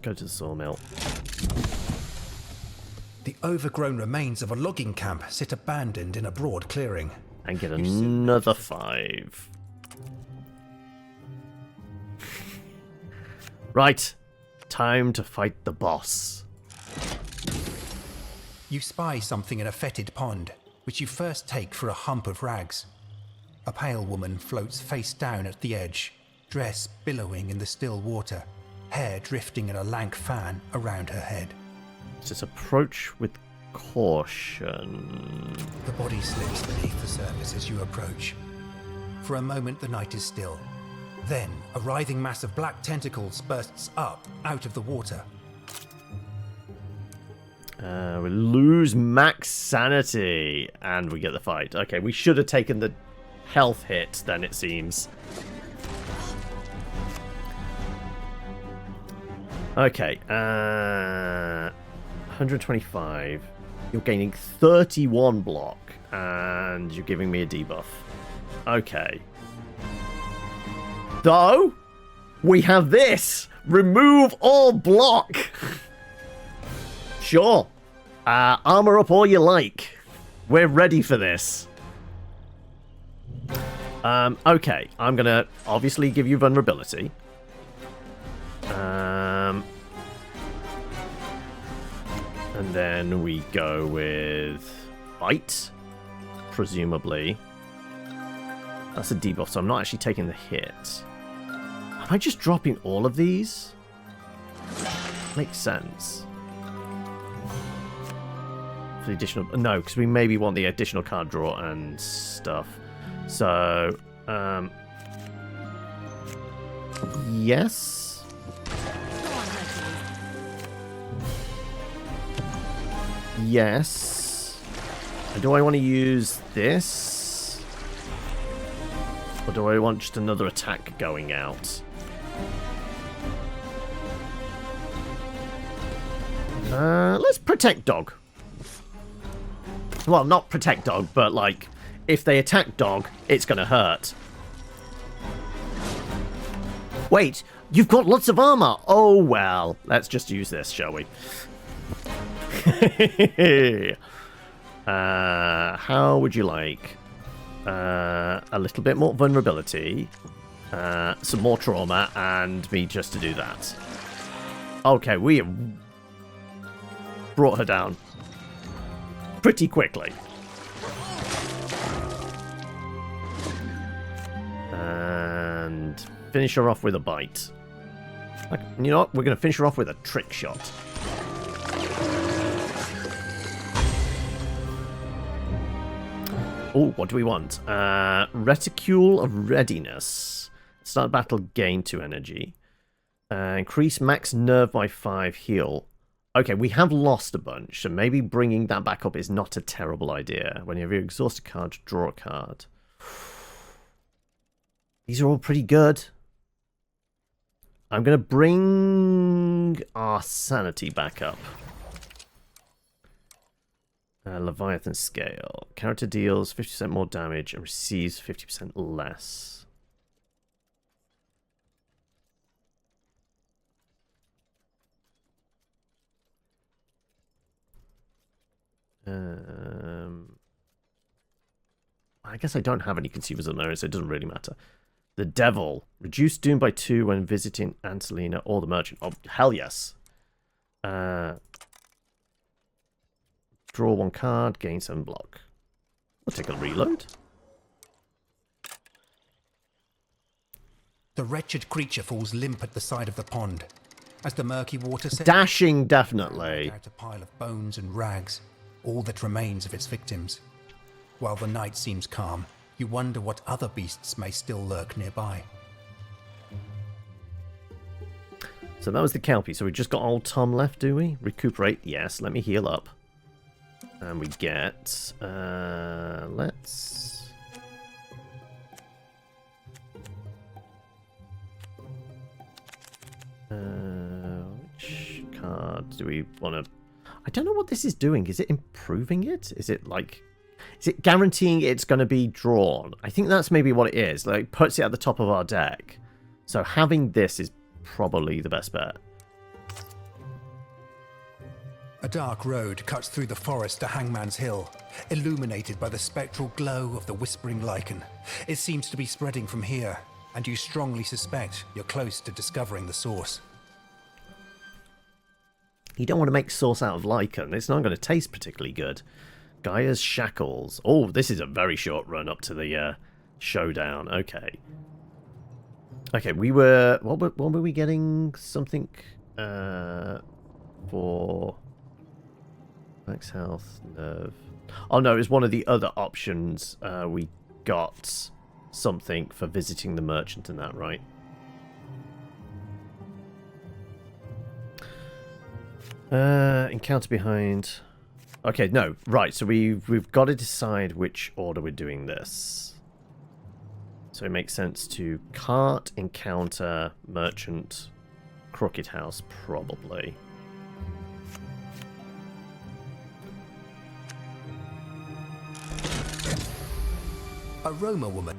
S1: Go to the sawmill.
S6: The overgrown remains of a logging camp sit abandoned in a broad clearing.
S1: And get another 5. Right. Time to fight the boss.
S6: You spy something in a fetid pond, which you first take for a hump of rags. A pale woman floats face down at the edge, dress billowing in the still water, hair drifting in a lank fan around her head.
S1: Just approach with caution.
S6: The body slips beneath the surface as you approach. For a moment the night is still. Then a writhing mass of black tentacles bursts up out of the water.
S1: We lose max sanity, and we get the fight. Okay, we should have taken the health hit then, it seems. Okay, 125. You're gaining 31 block, and you're giving me a debuff. Okay. Though, we have this. Remove all block. Sure. Armor up all you like. We're ready for this. Okay, I'm going to obviously give you vulnerability. And then we go with bite, presumably. That's a debuff, so I'm not actually taking the hit. Am I just dropping all of these? Makes sense. For the additional... No, because we maybe want the additional card draw and stuff. So, yes. Yes. And do I want to use this? Or do I want just another attack going out? Let's protect dog. Well, not protect dog, but like, if they attack dog, it's gonna hurt. Wait, you've got lots of armor. Oh, well. Let's just use this, shall we? How would you like? A little bit more vulnerability, some more trauma, and me just to do that. Okay, we brought her down pretty quickly. And finish her off with a bite. Like, you know what? We're going to finish her off with a trick shot. Oh, what do we want? Reticule of Readiness. Start battle, gain 2 energy. Increase max nerve by 5, heal. Okay, we have lost a bunch, so maybe bringing that back up is not a terrible idea. Whenever you exhaust a card, draw a card. These are all pretty good. I'm going to bring our sanity back up. Leviathan Scale. Character deals 50% more damage and receives 50% less. I guess I don't have any consumers at the moment, so it doesn't really matter. The Devil. Reduce Doom by 2 when visiting Antelina or the Merchant. Oh, hell yes. Draw 1 card, gain 7 block. We'll take a reload.
S6: The wretched creature falls limp at the side of the pond. As the murky water sets
S1: Dashing, definitely.
S6: out a pile of bones and rags, all that remains of its victims. While the night seems calm, you wonder what other beasts may still lurk nearby.
S1: So that was the Kelpie. So we just got old Tom left, do we? Recuperate. Yes, let me heal up. And we get... let's... which card do we want to... I don't know what this is doing. Is it improving it? Is it like... Is it guaranteeing it's going to be drawn? I think that's maybe what it is. Like, puts it at the top of our deck. So having this is probably the best bet.
S6: A dark road cuts through the forest to Hangman's Hill, illuminated by the spectral glow of the whispering lichen. It seems to be spreading from here, and you strongly suspect you're close to discovering the source.
S1: You don't want to make sauce out of lichen. It's not going to taste particularly good. Gaia's Shackles. Oh, this is a very short run up to the showdown. Okay. Okay, we were... What were we getting? Something for... Max health, nerve... Oh no, it was one of the other options. We got something for visiting the merchant and that, right? Encounter behind... Okay, no, right, so we've got to decide which order we're doing this. So it makes sense to cart, encounter, merchant, crooked house, probably.
S6: Aroma woman.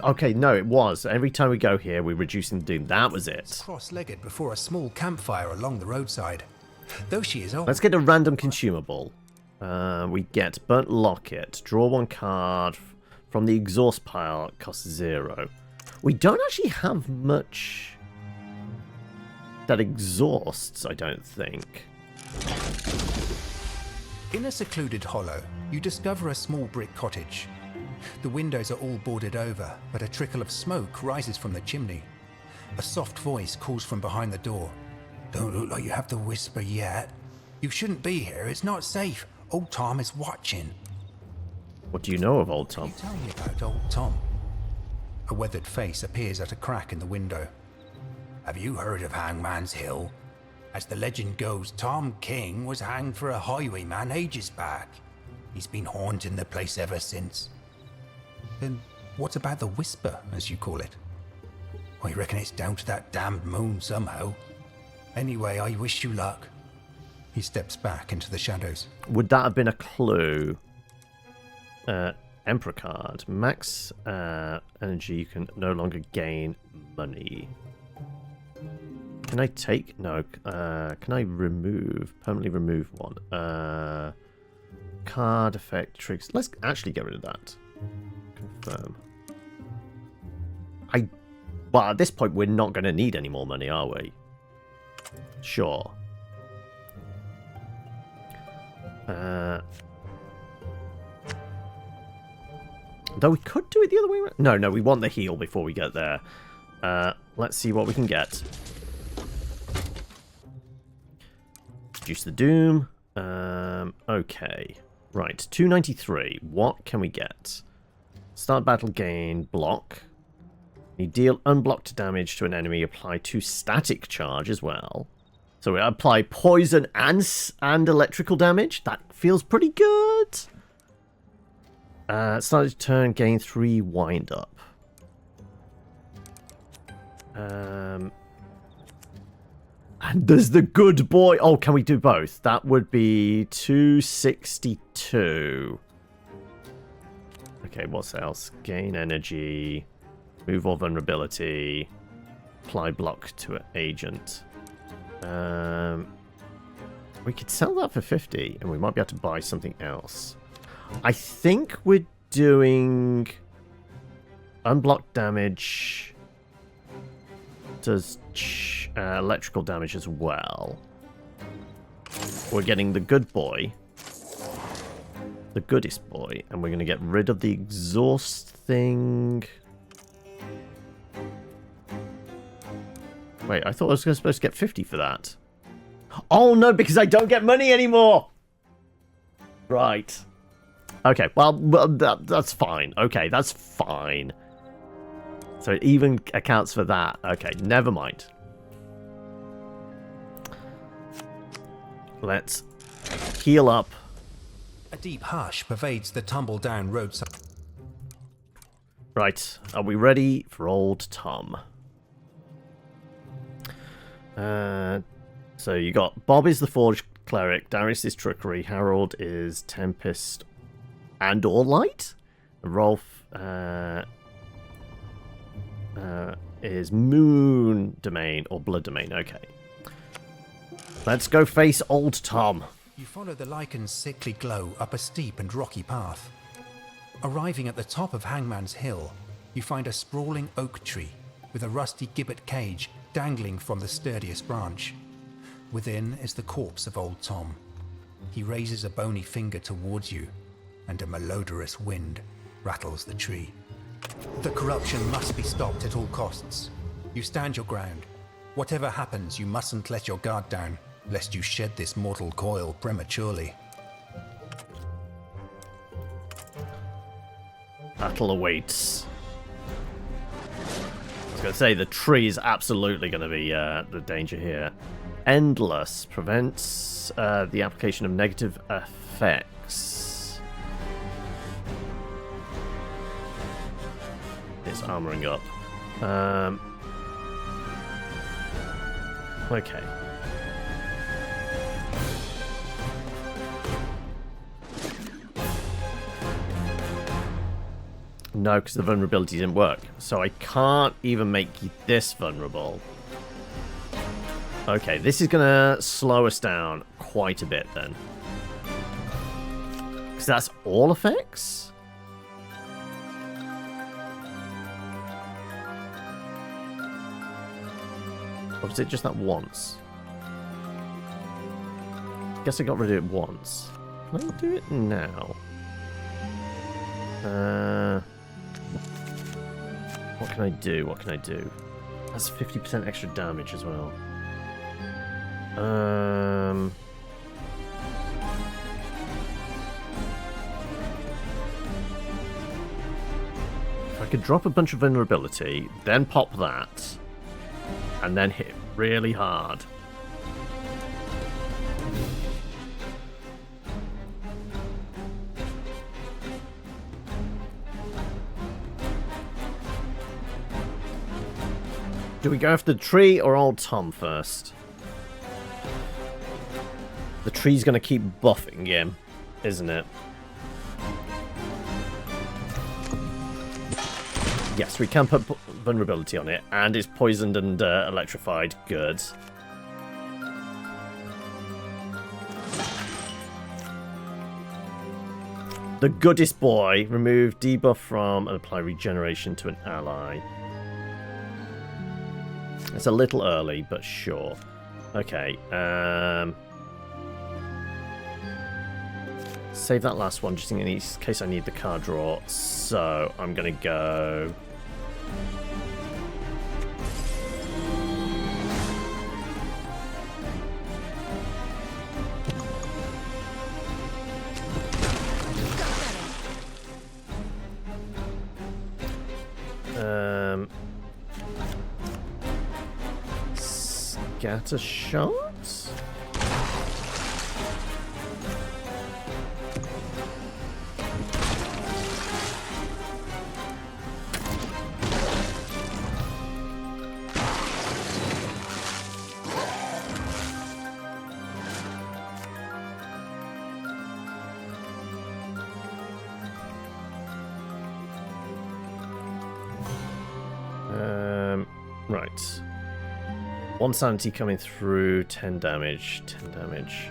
S1: Okay, no, it was. Every time we go here, we're reducing the doom. That was it.
S6: Cross-legged before a small campfire along the roadside. Though she is old.
S1: Let's get a random consumable. We get Burnt Locket. Draw 1 card from the exhaust pile. It costs 0. We don't actually have much that exhausts, I don't think.
S6: In a secluded hollow, you discover a small brick cottage. The windows are all boarded over, but a trickle of smoke rises from the chimney. A soft voice calls from behind the door. Don't look like you have to whisper yet. You shouldn't be here. It's not safe. Old Tom is watching.
S1: What do you know of Old Tom?
S6: Tell me about Old Tom. A weathered face appears at a crack in the window. Have you heard of Hangman's Hill? As the legend goes, Tom King was hanged for a highwayman ages back. He's been haunting the place ever since. Then what about the Whisper, as you call it? I reckon it's down to that damned moon somehow. Anyway, I wish you luck. He steps back into the shadows.
S1: Would that have been a clue? Emperor card. Max energy, you can no longer gain money. Can I take? No. Can I remove? Permanently remove one. Card effect tricks. Let's actually get rid of that. Confirm. Well, at this point, we're not going to need any more money, are we? Sure. Though we could do it the other way around. No, we want the heal before we get there. Let's see what we can get. Reduce the doom. Okay. Right, 293. What can we get? Start battle, gain block. You deal unblocked damage to an enemy. Apply 2 static charge as well. So we apply poison and electrical damage. That feels pretty good. Started turn, gain 3 wind up. And there's the good boy. Oh, can we do both? That would be 262. Okay, what's else? Gain energy. Move or vulnerability. Apply block to an agent. We could sell that for 50, and we might be able to buy something else. I think we're doing unblocked damage. Does electrical damage as well. We're getting the good boy. The goodest boy. And we're going to get rid of the exhaust thing. Wait, I thought I was supposed to get 50 for that. Oh, no, because I don't get money anymore. Right. Okay, well that's fine. Okay, that's fine. So it even accounts for that. Okay, never mind. Let's heal up.
S6: A deep hush pervades the tumble-down roadside.
S1: Right, are we ready for old Tom? So you got Bob is the Forge Cleric, Darius is Trickery, Harold is Tempest and or Light, Rolf is Moon Domain or Blood Domain. Okay, let's go face old Tom.
S6: You follow the lichen's sickly glow up a steep and rocky path. Arriving at the top of Hangman's Hill, you find a sprawling oak tree with a rusty gibbet cage dangling from the sturdiest branch. Within is the corpse of old Tom. He raises a bony finger towards you, and a malodorous wind rattles the tree. The corruption must be stopped at all costs. You stand your ground. Whatever happens, you mustn't let your guard down, lest you shed this mortal coil prematurely.
S1: Battle awaits. I was going to say, the tree is absolutely going to be the danger here. Endless prevents the application of negative effects. It's armoring up. Okay. No, because the vulnerability didn't work. So I can't even make this vulnerable. Okay, this is going to slow us down quite a bit then. Because that's all effects? Or was it just that once? Guess I got rid of it once. Can I do it now? What can I do? What can I do? That's 50% extra damage as well. If I could drop a bunch of vulnerability, then pop that, and then hit really hard. Do we go after the tree or old Tom first? The tree's going to keep buffing him, isn't it? Yes, we can put vulnerability on it, and it's poisoned and electrified. Good. The Goodest boy. Remove debuff from and apply regeneration to an ally. It's a little early, but sure. Okay. Save that last one just in case I need the card draw. So I'm going to go... Scatter shots? Right. 1 sanity coming through, 10 damage, 10 damage.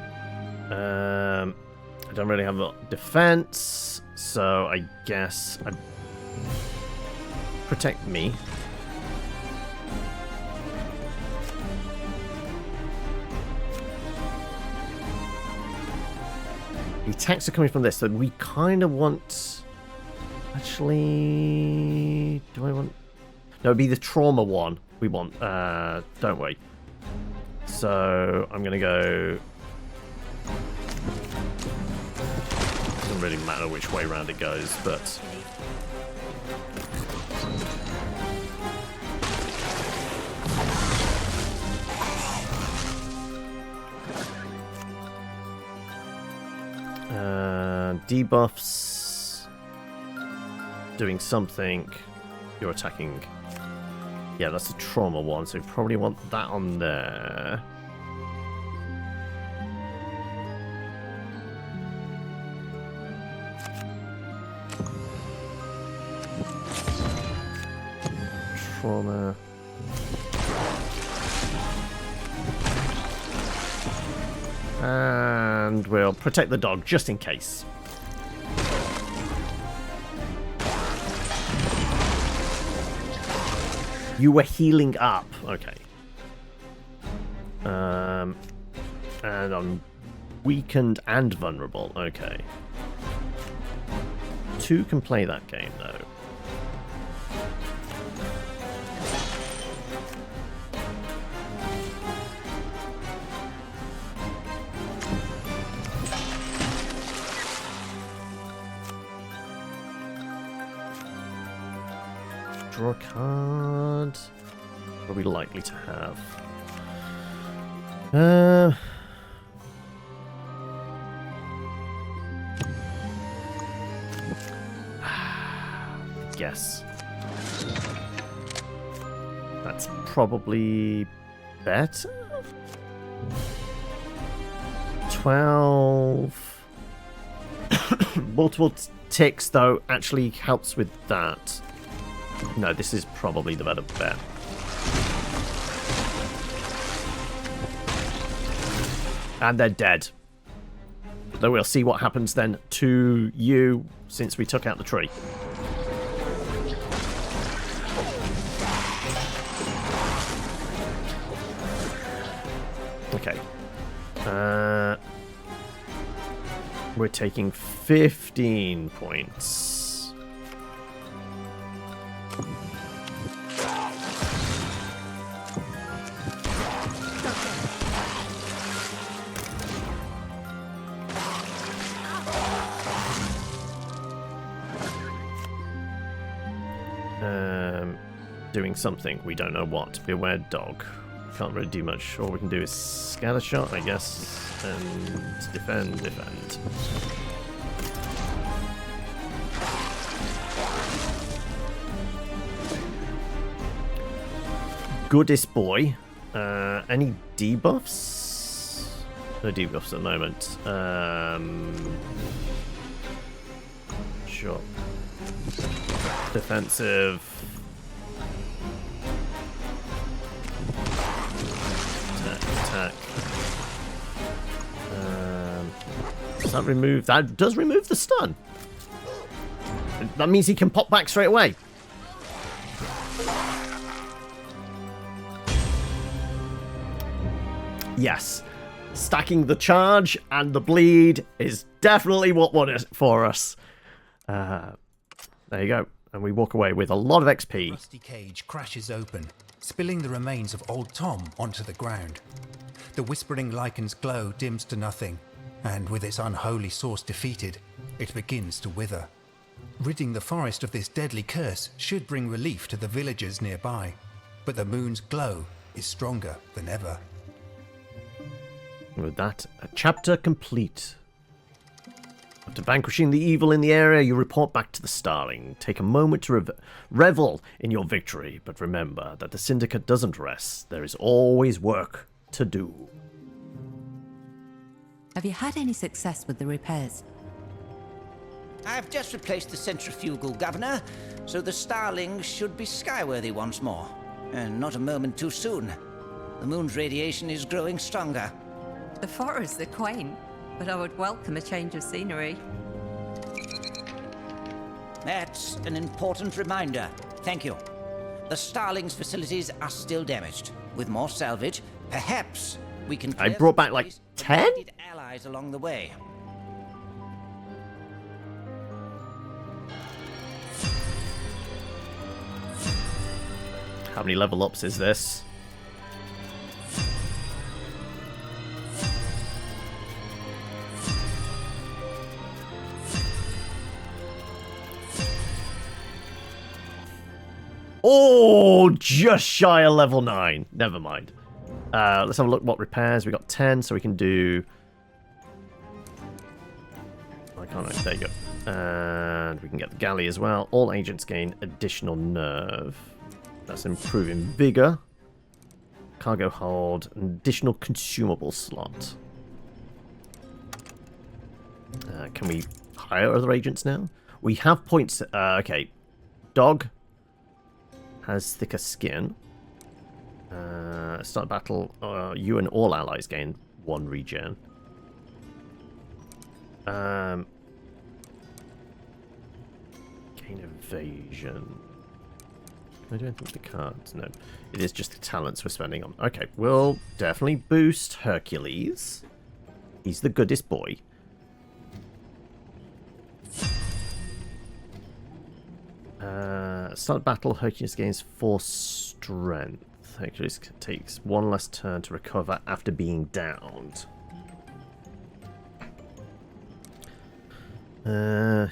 S1: I don't really have a defense, so I guess I protect me. The attacks are coming from this, so we kind of want... Actually... Do I want... No, it'd be the trauma one we want, don't we? So, I'm going to go... Doesn't really matter which way around it goes, but... debuffs... Doing something... You're attacking... Yeah, that's a trauma one, so we probably want that on there. Trauma. And we'll protect the dog just in case. You were healing up. Okay. And I'm weakened and vulnerable. Okay. 2 can play that game, though. Draw a card. What are we likely to have? Guess. That's probably better. 12. Multiple ticks, though, actually helps with that. No, this is probably the better bet. And they're dead. Though we'll see what happens then to you since we took out the tree. Okay. We're taking 15 points. Doing something, we don't know what. Beware dog. Can't really do much. All we can do is scatter shot, I guess, and defend. Goodest boy. Any debuffs? No debuffs at the moment. Sure. Defensive. Attack. Does that remove? That does remove the stun. That means he can pop back straight away. Yes. Stacking the charge and the bleed is definitely what won it for us. There you go. And we walk away with a lot of XP.
S6: Rusty cage crashes open, spilling the remains of old Tom onto the ground. The whispering lichen's glow dims to nothing, and with its unholy source defeated, it begins to wither. Ridding the forest of this deadly curse should bring relief to the villagers nearby, but the moon's glow is stronger than ever.
S1: With that, a chapter complete. After vanquishing the evil in the area, you report back to the Starling. Take a moment to revel in your victory, but remember that the Syndicate doesn't rest. There is always work to do.
S5: Have you had any success with the repairs?
S3: I've just replaced the centrifugal, Governor, so the Starling should be skyworthy once more. And not a moment too soon. The moon's radiation is growing stronger.
S5: The forests are quaint, but I would welcome a change of scenery.
S3: That's an important reminder. Thank you. The Starling's facilities are still damaged. With more salvage, perhaps we can
S1: I
S3: clear
S1: brought
S3: some
S1: back like
S3: space for
S1: 10?
S3: needed allies along the way.
S1: How many level ups is this? Oh, just shy of level 9. Never mind. Let's have a look what repairs. We got 10, so we can do... I can't... There you go. And we can get the galley as well. All agents gain additional nerve. That's improving vigor. Cargo hold. An additional consumable slot. Can we hire other agents now? We have points... okay. Dog has thicker skin. Start battle. You and all allies gain 1 regen. Gain evasion. Can I do anything with the cards? No. It is just the talents we're spending on. Okay, we'll definitely boost Hercules. He's the goodest boy. Start battle, Hercules gains 4 strength. Hercules takes 1 less turn to recover after being downed. 10%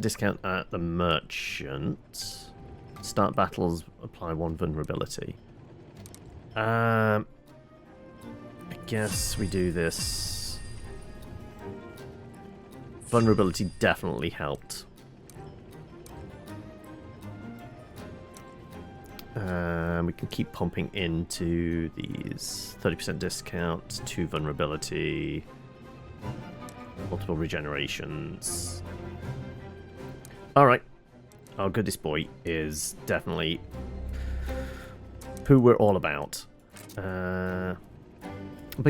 S1: discount at the merchant. Start battles, apply 1 vulnerability. I guess we do this. Vulnerability definitely helped. We can keep pumping into these 30% discount, 2 vulnerability, multiple regenerations. Alright. Our goodest boy is definitely who we're all about. But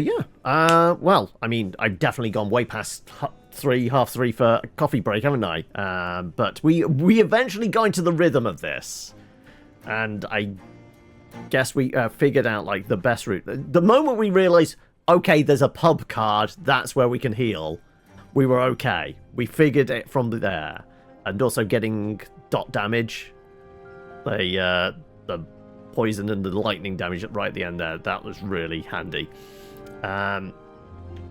S1: yeah. Well, I mean, I've definitely gone way past half three for a coffee break, haven't I? But we eventually got into the rhythm of this. And I guess we figured out, like, the best route. The moment we realized, okay, there's a pub card, that's where we can heal, we were okay. We figured it from there. And also getting dot damage, the poison and the lightning damage right at the end there, that was really handy. But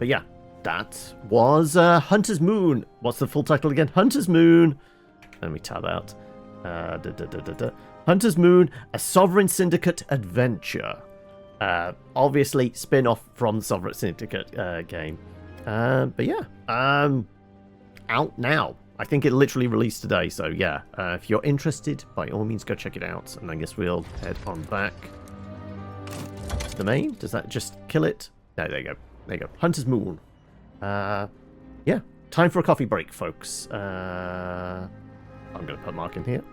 S1: yeah, that was Hunter's Moon. What's the full title again? Hunter's Moon. Let me tab out. Hunter's Moon, a Sovereign Syndicate Adventure. Obviously, spin-off from the Sovereign Syndicate game. But yeah, out now. I think it literally released today, so yeah. If you're interested, by all means go check it out. And I guess we'll head on back to the main. Does that just kill it? No, there you go. There you go. Hunter's Moon. Yeah. Time for a coffee break, folks. I'm going to put Mark in here.